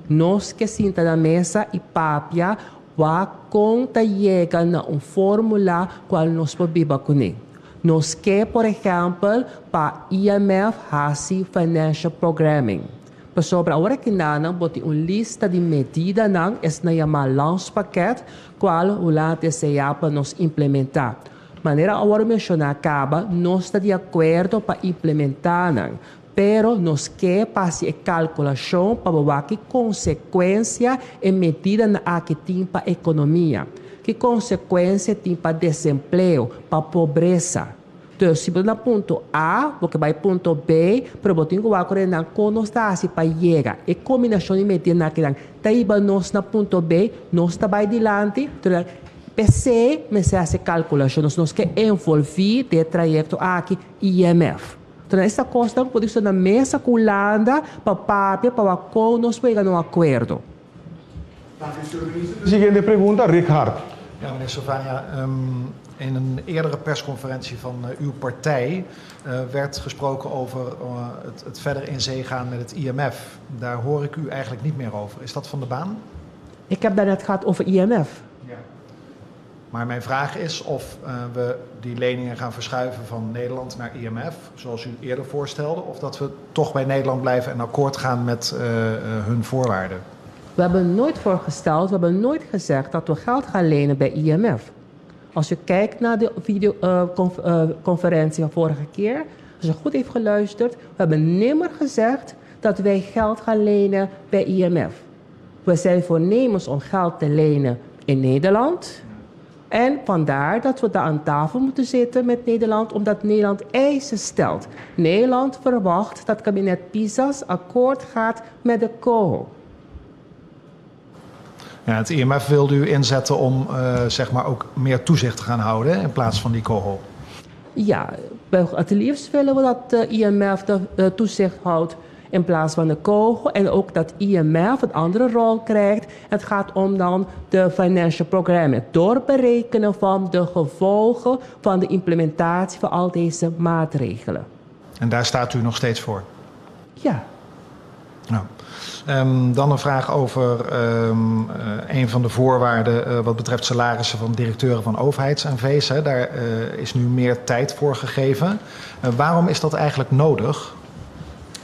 Nós que sentar na mesa e papia, vai conta chega na fórmula qual nós podemos com ele. Nos que, por ejemplo, para IMF hasi financial programming. Sobre a hora que nana boti lista de medidas nang es na yama lanspakket qual o late se para nos implementar. Maneira agora mencionar acaba, nós está de acordo para implementar nang. Pero nos que passe a calculação para ver que consequência e medida na que tem para a economia. Que consequência tem para desemprego, para pobreza. Então, se você na ponto A, porque vai ponto B, para você tem que ver na como está assim para chegar. E combinação de medida na que daí nós na ponto B, nós está vai adiante. Então, PC, mas essa calculação nós que envolver de trajeto aqui IMF. Então, essa coisa pode ser na mesa com Holanda para como nós pegamos um acordo. Seguinte pergunta, Richard. Ja, meneer Savania, in een eerdere persconferentie van uw partij werd gesproken over het verder in zee gaan met het IMF. Daar hoor ik u eigenlijk niet meer over. Is dat van de baan? Ik heb daarnet gehad over IMF. Ja. Maar mijn vraag is of we die leningen gaan verschuiven van Nederland naar IMF, zoals u eerder voorstelde, of dat we toch bij Nederland blijven en akkoord gaan met hun voorwaarden. We hebben nooit voorgesteld, we hebben nooit gezegd dat we geld gaan lenen bij IMF. Als je kijkt naar de videoconferentie van vorige keer, als je goed heeft geluisterd, we hebben nimmer gezegd dat wij geld gaan lenen bij IMF. We zijn voornemens om geld te lenen in Nederland. En vandaar dat we daar aan tafel moeten zitten met Nederland, omdat Nederland eisen stelt. Nederland verwacht dat kabinet PISA's akkoord gaat met de COHO. Ja, het IMF wilde u inzetten om zeg maar ook meer toezicht te gaan houden in plaats van die COHO. Ja, het liefst willen we dat de IMF de toezicht houdt in plaats van de COHO. En ook dat IMF een andere rol krijgt. Het gaat om dan de financial programma. Het doorberekenen van de gevolgen van de implementatie van al deze maatregelen. En daar staat u nog steeds voor? Ja. Nou. Dan een vraag over een van de voorwaarden wat betreft salarissen van directeuren van overheids-NV's. Daar is nu meer tijd voor gegeven. Waarom is dat eigenlijk nodig?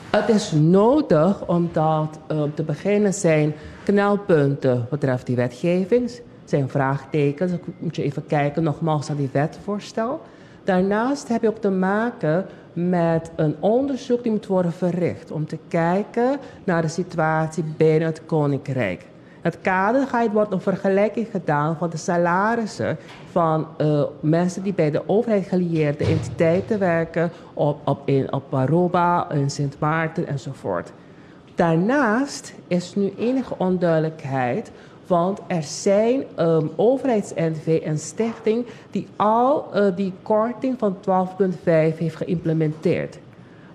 Het is nodig omdat te beginnen zijn knelpunten wat betreft die wetgeving. Zijn vraagtekens. Dan moet je even kijken nogmaals naar die wetvoorstel. Daarnaast heb je ook te maken met een onderzoek die moet worden verricht om te kijken naar de situatie binnen het Koninkrijk. Het kader wordt een vergelijking gedaan van de salarissen van mensen die bij de overheid gelieerde entiteiten werken op Aruba, in Sint Maarten enzovoort. Daarnaast is nu enige onduidelijkheid, want er zijn overheids-NV en stichting die al die korting van 12,5 heeft geïmplementeerd.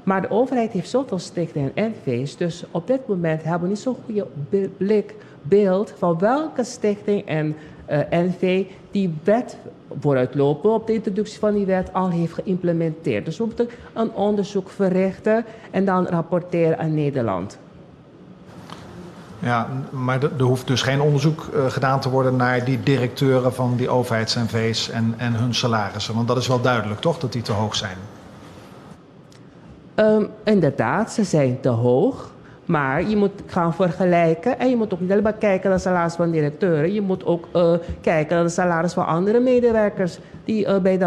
Maar de overheid heeft zoveel stichtingen en NV's, dus op dit moment hebben we niet zo'n goede beeld van welke stichting en NV die wet vooruitlopen op de introductie van die wet al heeft geïmplementeerd. Dus we moeten een onderzoek verrichten en dan rapporteren aan Nederland. Ja, maar er hoeft dus geen onderzoek gedaan te worden naar die directeuren van die overheids-NV's en hun salarissen. Want dat is wel duidelijk, toch, dat die te hoog zijn? Inderdaad, ze zijn te hoog. Maar je moet gaan vergelijken en je moet ook niet alleen maar kijken naar de salaris van directeuren. Je moet ook kijken naar de salaris van andere medewerkers die bij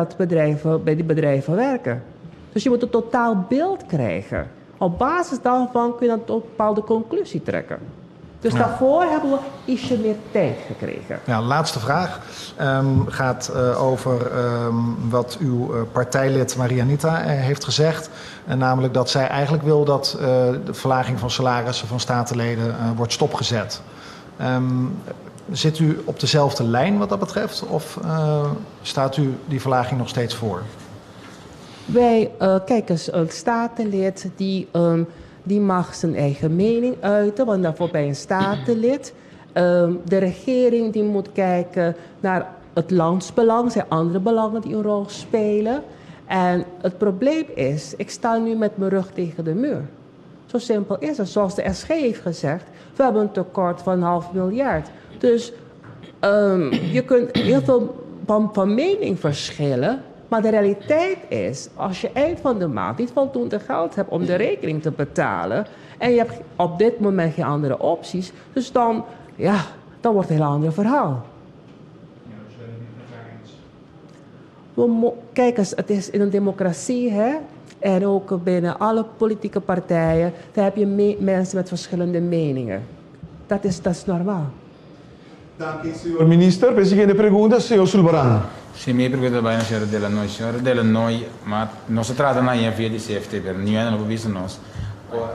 die bedrijven werken. Dus je moet een totaal beeld krijgen. Op basis daarvan kun je dan tot een bepaalde conclusie trekken. Dus daarvoor hebben we ietsje meer tijd gekregen. Ja, laatste vraag gaat over wat uw partijlid Marianita heeft gezegd. Namelijk dat zij eigenlijk wil dat de verlaging van salarissen van statenleden wordt stopgezet. Zit u op dezelfde lijn wat dat betreft? Of staat u die verlaging nog steeds voor? Wij, kijk eens, een statenlid die mag zijn eigen mening uiten, want daarvoor bij een statenlid. De regering die moet kijken naar het landsbelang. Er zijn andere belangen die een rol spelen. En het probleem is, ik sta nu met mijn rug tegen de muur. Zo simpel is het. Zoals de SG heeft gezegd, we hebben een tekort van 500 miljoen. Dus je kunt heel veel van mening verschillen. Maar de realiteit is, als je eind van de maand niet voldoende geld hebt om de rekening te betalen en je hebt op dit moment geen andere opties, dus dan wordt het een heel ander verhaal. Kijk eens, het is in een democratie, hè? En ook binnen alle politieke partijen, daar heb je mensen met verschillende meningen. Dat is normaal. Dank u, senhor minister. Presidente pergunta, senhor Sulbaran. Sim, minha pergunta vai na senhora Delanoy. Senhora Delanoy, mas não se trata na via de CFT, não é não visto nós.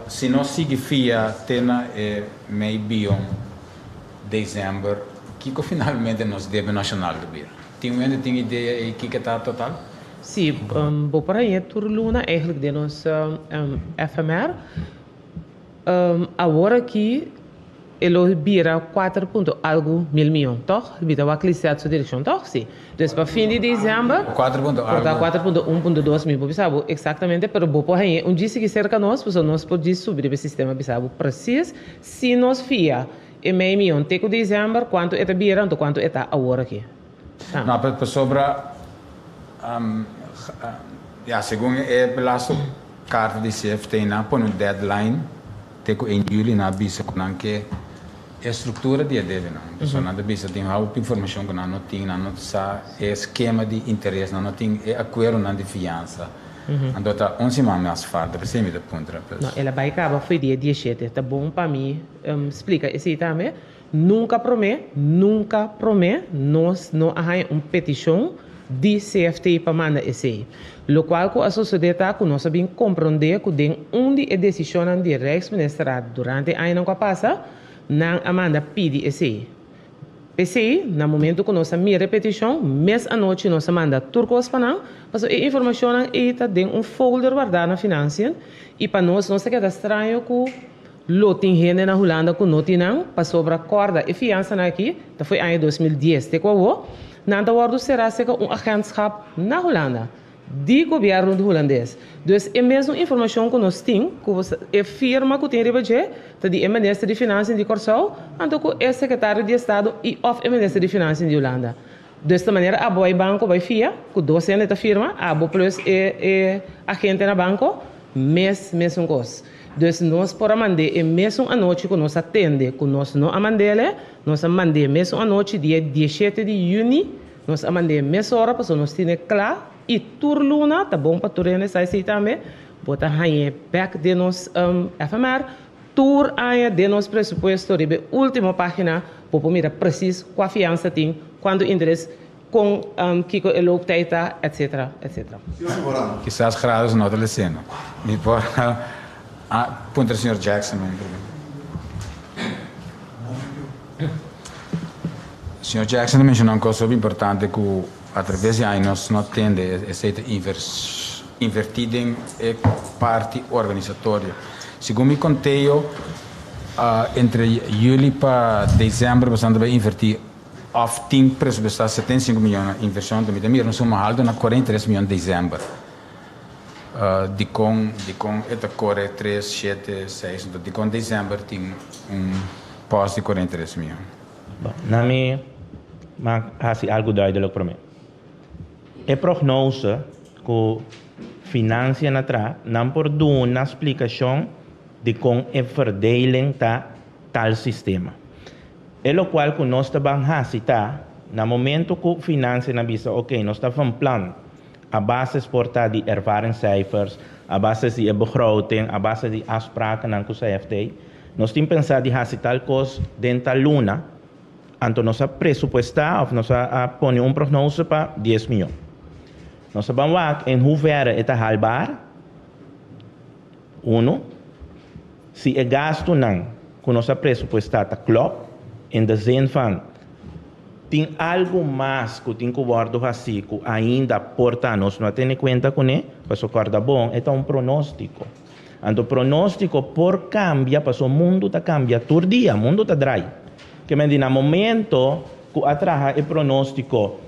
Se nós significa tena maybe dezembro, que finalmente nós deve nacional gebeuren. Tem ideia que está total? Sim, para aí turluna eigenlijk de nos FMR. Agora que ele bira 4 algo mil milhões, toch? Bira o aclisado sua direção, toch? Sim. Dus para fim de dezembro, 4.1.2 mil, bisabo, exatamente, pero bo por aí, disse que cerca nós, pois nós podemos subir o sistema bisabo preciso, se nós fia e meio milhão, teco dezembro, quanto é bira, então quanto é agora aqui. Não, para sobra, segundo é pelasto carta de CFT, na põe um deadline, teco em julho na bisa com que a estrutura de deve não, pessoa na bisa tem alguma informação que não tem, não sa esquema de interesse, não tem acordo na de fiança. Então tá 11 mais falta para ser me da ponta. Não, ela vai acabar foi dia 17, tá bom para mim, explica esse também. Nunca promete, nós não há uma petição de CFT para mandar esse. Lo qual a sociedade nós sabemos compreender que tem onde decisão de Rijksminister durante o ano que passa, não Amanda pede esse. Esse, no momento que nós temos repetição, mês à noite nós manda turcos para nós, mas a informação está dentro folder guardado na finança e para nós não se queda estranho que loting gente na Holanda que não tinham para sobre a corda e fiança aqui, que foi ano 2010, te qual nada guardo será agentschap na Holanda, de governo holandês. Dus é mesmo informação que nós temos, que é firma que tem rebate, que é ministro de Finanças de Corsol, então que é secretário de Estado e é ministro de Finanças de Holanda. Desta maneira, a boa banco vai fia, que docente da firma, a boa plus é agente na banco, mesmo coisa. Dus nós por mandar é mesmo a noite que nós atende, que nós não amandele, nós mandamos mesmo a noite dia 17 de junho, nós mandamos mesmo hora para nós ter claro e turluna tá bom para turene sai se também, botar aí back de nós FMR, tur aí de nós presupuesto de última página, para mira preciso qual fiança tem, quando interesse com que ele obtém, etc, etc. Quizás grados não te lecendo. Me por punto do Sr. Jackson. O Sr. Jackson mencionou uma coisa importante que através de anos não tende a ser invertida em parte organizatória. Segundo me contei, entre julho para dezembro, bastante bem invertir. Tem presupuestado 75 milhões de inversão, também não são alto na 43 milhões de dezembro. De com esta core 3, 7, 6, então de com dezembro tem pós de 43 milhões. Bom, na minha, mas algo duidelijk para mim. É prognose que financia na tra não por uma explicação de como é verdeling tal sistema. É o qual que nós estamos fazendo no momento que financia na visa, ok, nós estamos um plano a base exportar de ervaringscijfers, a base de begroting, a base de afspraken aan CFT. Nós temos pensado de fazer tal coisa dentro da luna, então nós presupuestar ou nós põe prognose para 10 milhões. Nós vamos ver em hoeverre é haalbaar. Se é gasto não, que nós presupuestar klopt, in de zin van tem algo mais que tem que guardar assim que ainda porta nós não tem em conta com ele, para o corda bom, é um pronóstico. Então o pronóstico por cambia, para o mundo tá cambia todo dia, o mundo tá drai. Que me no momento que atraja o pronóstico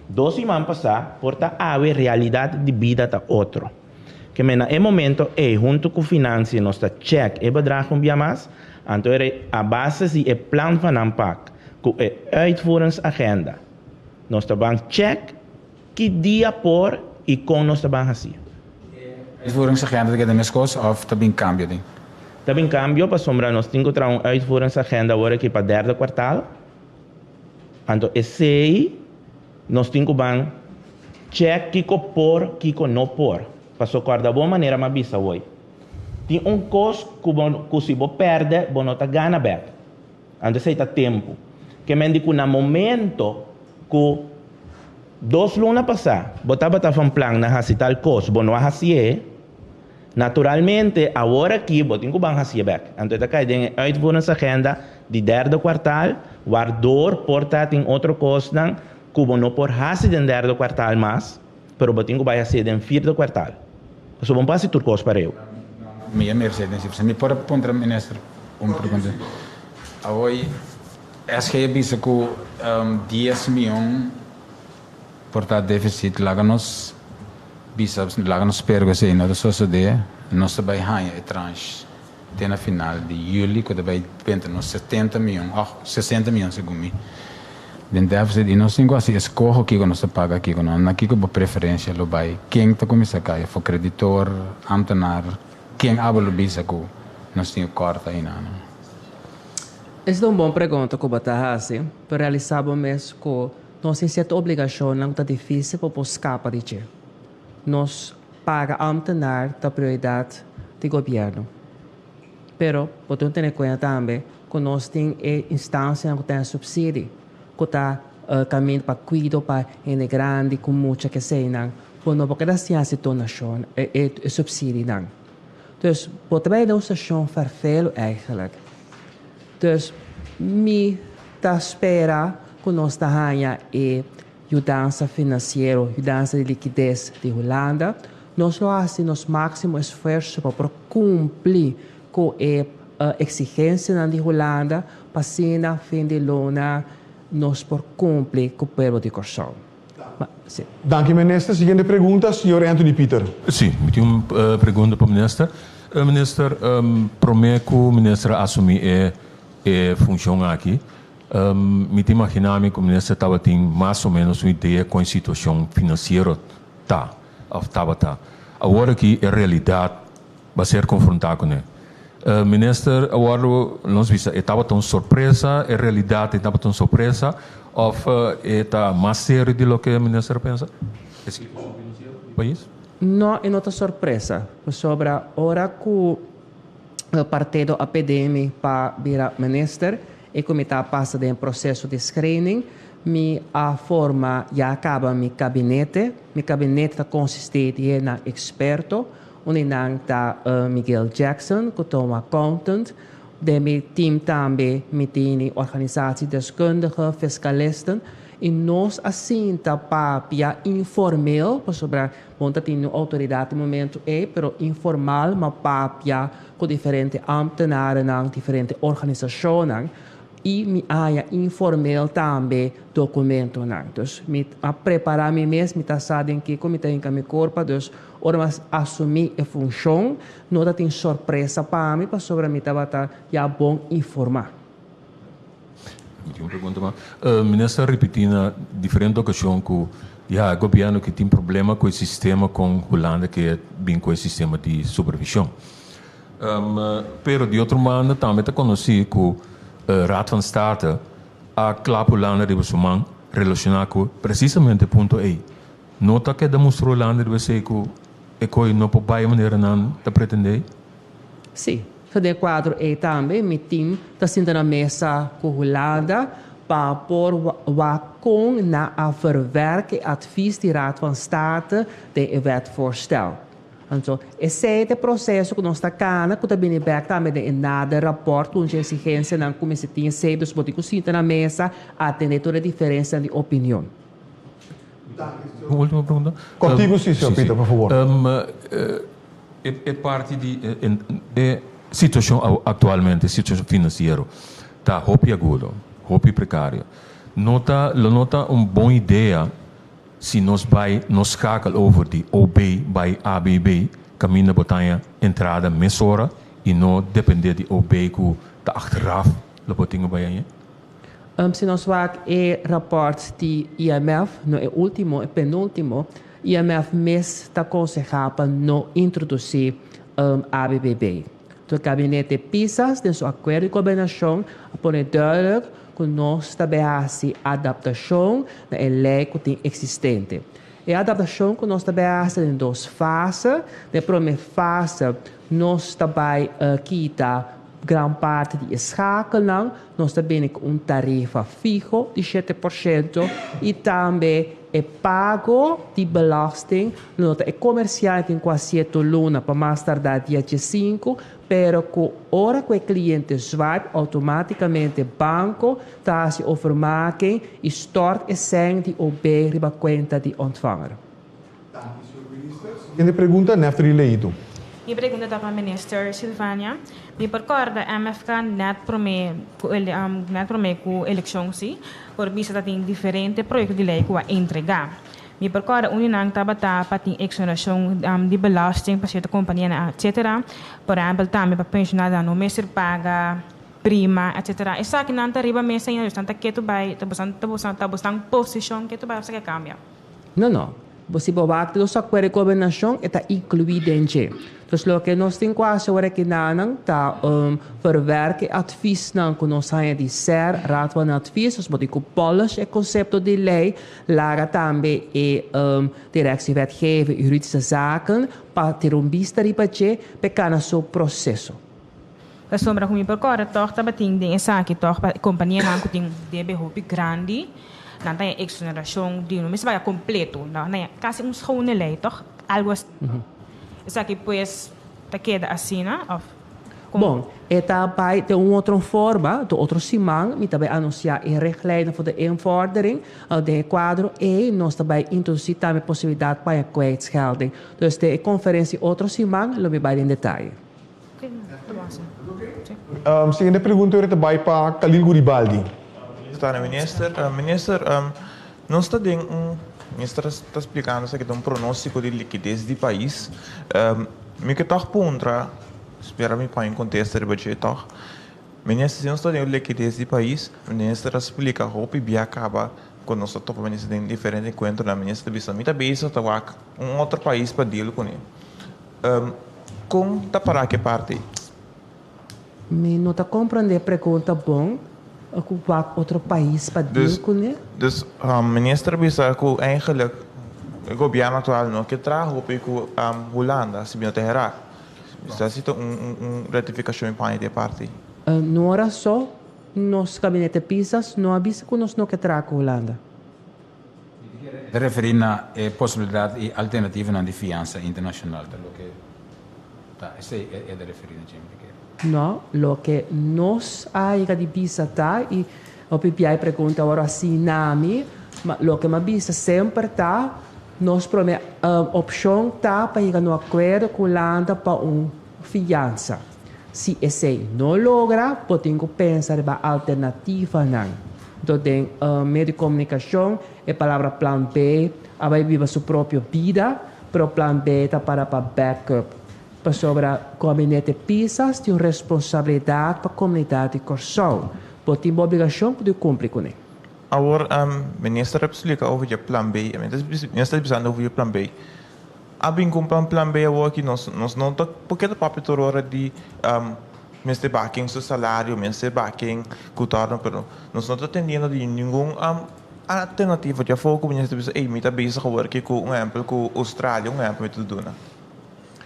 2 semanas passar, porta a realidade de vida tá outro. Que me no momento junto com finanças nós tá check e bedrag um mais, então a base de plan van aanpak. Com a uitvoeringsagenda. Nós estamos check que dia por e com nós trabalhamos assim. Uitvoeringsagenda que de mescos of também cambio ding. Também cambio para sombra nós temos uma uitvoeringsagenda agora que para derde kwartaal. Então esse nós temos que check kiko por kiko não por. Para socorrer da boa maneira mas bisa hoje. Tem costo que se você perde, você não está ganhando bem. Então isso é tempo. Que me diz que no momento que 2 lunas passar, você está um plano na fazer tal coisa, você não vai fazer, naturalmente, agora aqui, você tem que fazer bem. Então, está caindo uitvoeringsagenda de derde kwartaal, waardoor porta em outra coisa, que você não pode fazer no derde kwartaal mais, mas você tem que fazer no vierde kwartaal. Então, vamos passar tudo coisa para eu. Meer Mercedes. Me pode apontar, minister, pergunta. Hoje, acho que é bisa que 10 milhões por déficit, láganos pergas aí, não só se de, nós vai ganhar tranche até na final de julho, quando vai vender nos 70 milhões, 60 milhões segundo mim. Den déficit e nós temos assim escolho aqui que nós paga aqui, não aqui que preferência lo vai quem está começar a cair, for creditor, ambtenaar, quem abre o bisa que nós temos corta aí não. Essa é uma boa pergunta que você faz, para realizar o mesmo que nós temos certa obrigação, não está difícil para escapar de isso. Nós paga ambtenaar da prioridade do governo. Pero, podemos ter em conta também que nós temos instâncias que têm subsídio, que está caminhando para cuidar para gente grande, com muita que sei, não. Por não porque assim a situação é subsídio, não. Então, podemos dar uma situação farfelo eigenlijk. Dus, me está espera que nós tenhamos ajuda financeira, ajuda de liquidez de Holanda. Nós fazemos nosso máximo esforço para cumprir com a exigência de Holanda, para na fim de lona, nós por cumprir com o povo de Corsão. Dank u, minister. Seguinte pergunta, senhor Anthony Peter. Sim, eu tenho uma pergunta para o minister. Minister, prometo que o minister assumir a função aqui. Me imaginar que o ministro estava tendo mais ou menos uma ideia com a situação financeira agora que a realidade vai ser confrontada com ele. Minister, agora nós vimos estava tão surpresa, a realidade estava tão surpresa, ou está mais sério do que o ministro pensa? A situação financeira do país? Não, é outra surpresa. Sobre a hora que o partido APDM para virar minister, e como está passando em processo de screening, a forma já acaba meu gabinete está consistente em experto, onde está Miguel Jackson, que toma accountant, de meu time também tem organisatie deskundige, fiscalisten, e nós assim está para informel, sobre onde tem autoridade no momento pero informal, mas para com diferentes ambtenaren, diferentes organisações, e me há informel também documento. Então, me preparar me mesmo, me sabendo que como tem que me corpo, então, ora assumir a função, não tem surpresa para mim, para sobre mim estava já bom informar. Uma pergunta, ministro, repetindo diferente ocasião que o governo que tem problema com o sistema com a Holanda que é bem com o sistema de supervisão. Pero de outra maneira também está conhecido que Raad van State a clapo Holanda de Besumang relacionado com precisamente ponto E. Nota que demonstrou Holanda de você que é coisa não pode de maneira não está pretender? Sim. De quadro E também, meu time está sentando na mesa com a Holanda para pôr com na verwerken advies de Raad van State de wetvoorstel. Então, esse é o processo que nós estamos cana, que também é também em nada rapport, onde a exigência na comissão tem sempre os boticos sentam na mesa, atender toda a diferença de opinião. Última pergunta. Contigo, sim, senhor Peter, por favor. É parte de situação atualmente, situação financeira, está roupa agudo, roupa precário. Nota uma boa ideia se nós schakelen over de OB bij ABB, caminho botanha entrada mesora e não depender de OB que está achteraf, lo botinho bij je? Se nós vamos e rapport de IMF, no é último e penúltimo, IMF mesmo está aconselhando para não introduzir ABBB. O gabinete PISA, em seu acordo de governação, põe duidelijk que nós também fazemos adaptação na lei que tem existente. E a adaptação que nós também fazemos em duas fases. Na primeira fase, nós também quita grande parte de escakeling. Nós também temos tarifa fixo de 7% e também é pago de belasting. Nota é comercial tem quase 7 luna para mais tardar dia 5, pero que hora que o cliente swipe automaticamente banco está se overmaken e stort e sende o bem riba conta de ontvanger. Siguiente pergunta, Neftali Leito. Minha pergunta para a ministra Silvânia. Me recorda a MFK net promete com eleição sim, por vista tem diferentes projetos de lei que vai entregar. Me recorda Uninang tabata para ter exoneração de belasting para certa companhia, etc. Por exemplo, também para pensionada não me ser paga prima, etc. Essa aqui não arriba mesa ainda, está que tu vai, tá posição que tu vai fazer cambia. Não. Você pode ver que os acordos de governação está incluído em G. Então, o que nós temos quase agora que não está verwerken advies não que nós temos de ser raad van advies, nós podemos polish o conceito de lei, lá também é direção wetgeving, juridische zaken, para ter vista de budget, para seu processo. A sombra como me percorre, toch, tá batendo essa aqui, toch, companhia não que tem DB hobby grande. Não tem exoneração de não se vai completo, não é quase schone lei, toch? Algo assim. Isso aqui pois tá queda assim, não? Bom, também tem outra forma, de outro simang, me também anunciar em reglijn voor de invordering, de quadro e nós também introduzir também a possibilidade para a kwijtschelding. Dus de conferência outro simang, lo me vai em detalhe. Seguinte pergunta é para Khalil Guribaldi. Minister, não está dentro ministro está explicando que tem pronóstico de liquidez do país. Me que toch pondra, espera me para em contexto de budget toch. Ministro, não está dentro liquidez do país. Ministro explica como que acaba quando nós estamos ministro tem diferente encontro na ministra de vista. Me também isso está outro país para deal com ele. Como está para que parte? Me não está compreendendo a pergunta bom. Outro país para deal com ele? Dus minister bisa ko eigenlijk o governo atual não que trago para Holanda se bem terra. Está sendo ratificação em parte parte. Não era só nos gabinete pisas não avisa que nós não que trago Holanda. Referir na possibilidade e alternativa na fiança internacional, lo que tá, esse é de referir a gente. No, lo que nos hay de visitar y o PPI pregunta ahora si nami, lo que me visa sempre está nos promete opção tá para ir no acordo com Holanda para fiança. Se esse não logra, podemos pensar em alternativa não. Então tem meio de comunicação, a palavra plan B, vai viver sua própria vida, pero plan B está para backup. Sobre o gabinete PISA tem responsabilidade para a comunidade de Corsão. Pode ter obrigação de cumprir com ele. Agora, minister explica over o plan B. Minister pensando over o plan B. Abin com plan B agora que nós não tá porque da papel hora de minister backing seu salário, minister backing cultura, pero nós não tá atendendo de nenhum alternativa de foco. Minister pensa, ei, me tá bem agora que com exemplo com Austrália, exemplo de tudo, né?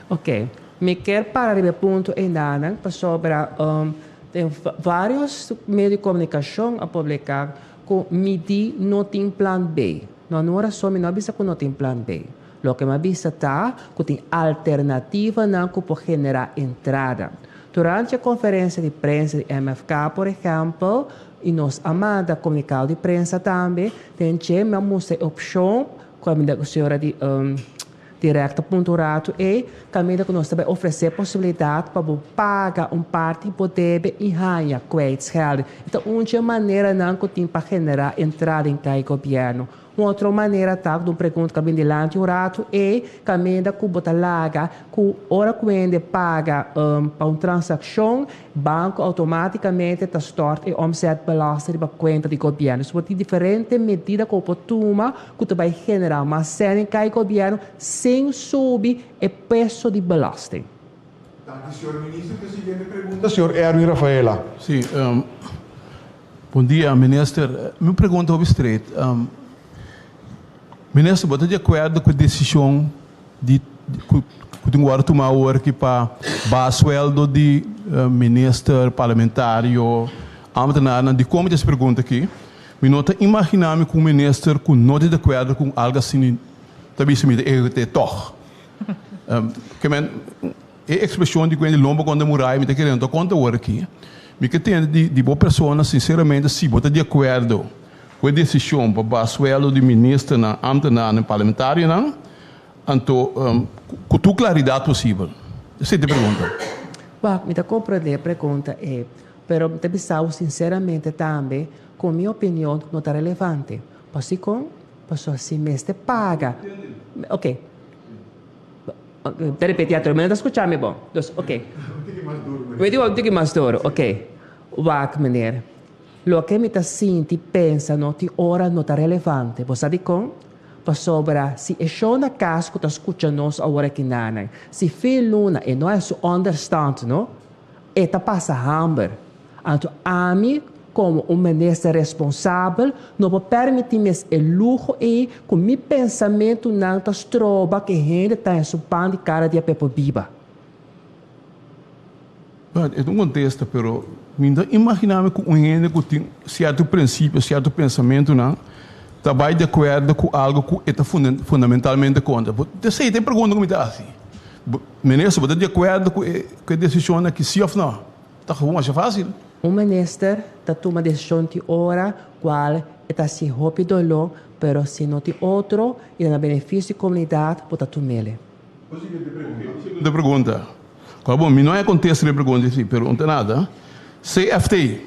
Ok. Me quero parar de ponto em nada para sobre tem vários meios de comunicação a publicar que MIDI não tem plan B. Não era só me não avisa que não tem plan B. O que me avisa tá que tem alternativa não que pode generar entrada. Durante a conferência de prensa de MFK, por exemplo, e nós amada comunicado de prensa também, tem que mostrar opção como a senhora de direto ponturado e caminho que nós também oferecer possibilidade para pagar parte poder e ganhar kwijtschelding. Então, uma maneira não que tem para generar entrada em cada governo. Uma outra maneira, tá? De pergunta que vem delante o rato é caminha que bota larga, que hora que vende paga para uma transação, banco automaticamente está storte e omzet belasting para conta do governo. Isso tem diferentes medidas que você toma que vai generar uma série de governo sem subir o peso de belasting. Dank u, senhor ministro. De seguinte pergunta, senhor Erwin Rafaela. Sim, bom dia, ministro. Minha pergunta é straight. Ministro, você está de acordo com a decisão que tem agora tomar agora que para o sueldo de ministro parlamentário, de como essa pergunta aqui, me nota imaginar-me com o ministro que não está de acordo com algo assim, também se me é toch. Que a expressão de quando lomba quando murai me está querendo conta agora aqui. Me que tem de boa pessoa, sinceramente, se você está de acordo com a decisão para o sueldo de ministro na ambtenaar parlamentário, não? Então, com toda claridade possível. Essa é a pergunta. Bah, me compreender a pergunta pero me pensar sinceramente também, com minha opinião, não está relevante. Porque com pessoa se mestre paga. Ok. Te repetir, mas não escutar-me bom. Ok. Vedi um pouco mais duro, ok. Vai, meneer. Lo que me está sentindo, pensa, não tem hora, não está relevante. Você sabe como? Sobre se é só na casa que está escutando nós agora aqui na se filuna e não é só understand, não? E está passa hamber. Então, a mim, como um ministro responsável, não vou permitir-me o luxo e com meu pensamento não está estroba que a gente está em seu pão de cara de pepo biba. É um contexto, pero imaginar-me com um gente que tem certo princípio, certo pensamento, não? Trabalho de acordo com algo que está fundamentalmente contra. Você tem pergunta como está assim? Ministro, você está de acordo com a decisão que sim ou não? Está bom, acho fácil. Um ministro está tomando decisão de hora qual está se rápido, mas se não tem outro, e no benefício da comunidade, pode tomar ele. Segunda pergunta. Bom, não é contexto de pergunta, sim, pergunta nada. CFT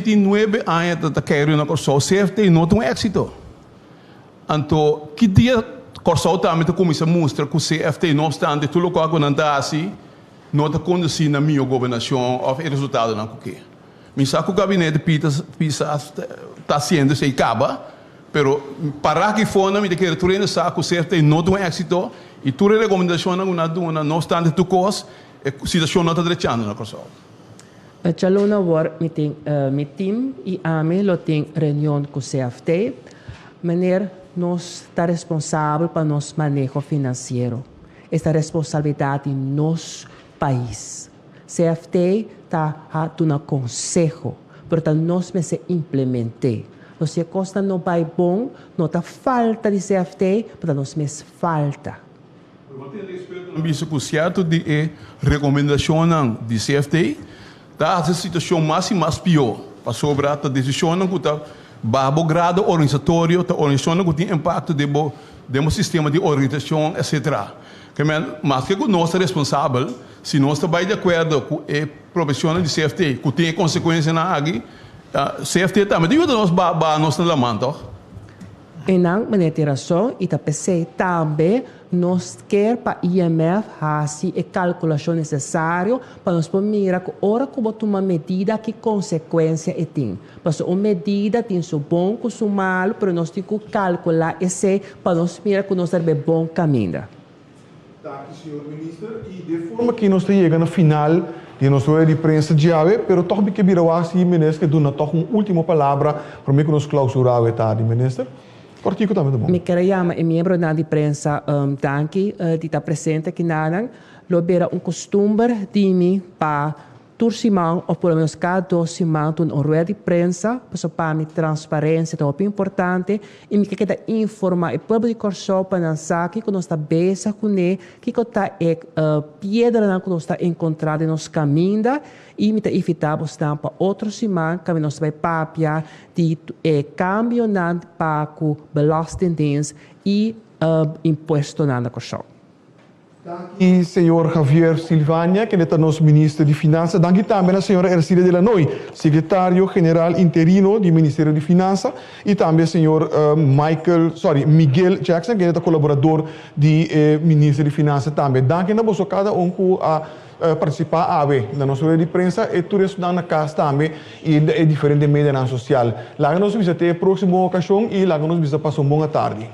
tem 9 anos de carreira na Corsol. CFT não tem êxito. Então, que dia Corsol também começa a mostrar que o CFT, não obstante tudo o que não está assim, não está conduzindo na minha governação ou o resultado não que. Me sabe que o gabinete PISA está sendo se acaba, mas para que for na minha querer tudo sabe que o CFT não tem êxito e toda a recomendação não obstante tu coisa, a situação não está direitando na Corsol. Chaluna war met team e a mim lo tem reunião com o CFT, maneira nós está responsável para nosso manejo financeiro. Esta responsabilidade em nosso país. CFT está dando conselho, portanto nós se implementar. Se a coisa não vai bom, não está falta de CFT, portanto nós me falta. Isso que o certo de recomendação de CFT tá a situação mais pior para sobre a decisão que está babo grado organizatório, a organização que tem impacto do sistema de organização, etc. Mas que nós é responsável, se nós estamos de acordo com a profissional de CFT, que tem consequências na área, CFT também ajuda nós a nós na mão. E não, mas tem razão, e também nós quer para IMF fazer a calculação necessária para nós mirar que hora que botar uma medida que consequência tem. Porque uma medida tem seu bom com seu mal, mas nós temos que calcular esse para nós mirar que nós temos bom caminho. Dank u, senhor ministro. E de forma que nós chegamos no final de nossa hora de prensa de ave, pero toch que birawasi, ministro, que dona toch uma última palavra para mim que nos clausurar a tarde, ministro. Me quero chamar membro da imprensa daqui de estar presente aqui na Anang. Lobera costume de mim para turcimão ou pelo menos cada 2 semanas uma rueda de prensa para mim transparência é muito importante e me quer informar o povo de Corsol para não saber que nós está bem com ele que está pedra que nós está encontrado em nosso caminho e me evitar para outra semana que nós vai papiar de cambio para o belastingdienst e imposto na Corsol. Dank e senhor Javier Silvania, que é nosso ministro de Finanças. Danke também a senhora Ercília de Lanoy, secretário-geral interino do Ministério de Finanças, e também o senhor Miguel Jackson, que é colaborador do Ministério de Finanças também. Danke a você cada que a participar na nossa rede de prensa e tudo isso na casa também e diferente mídia social. Lá nos visite a próxima ocasião e lá nos visite passar uma boa tarde.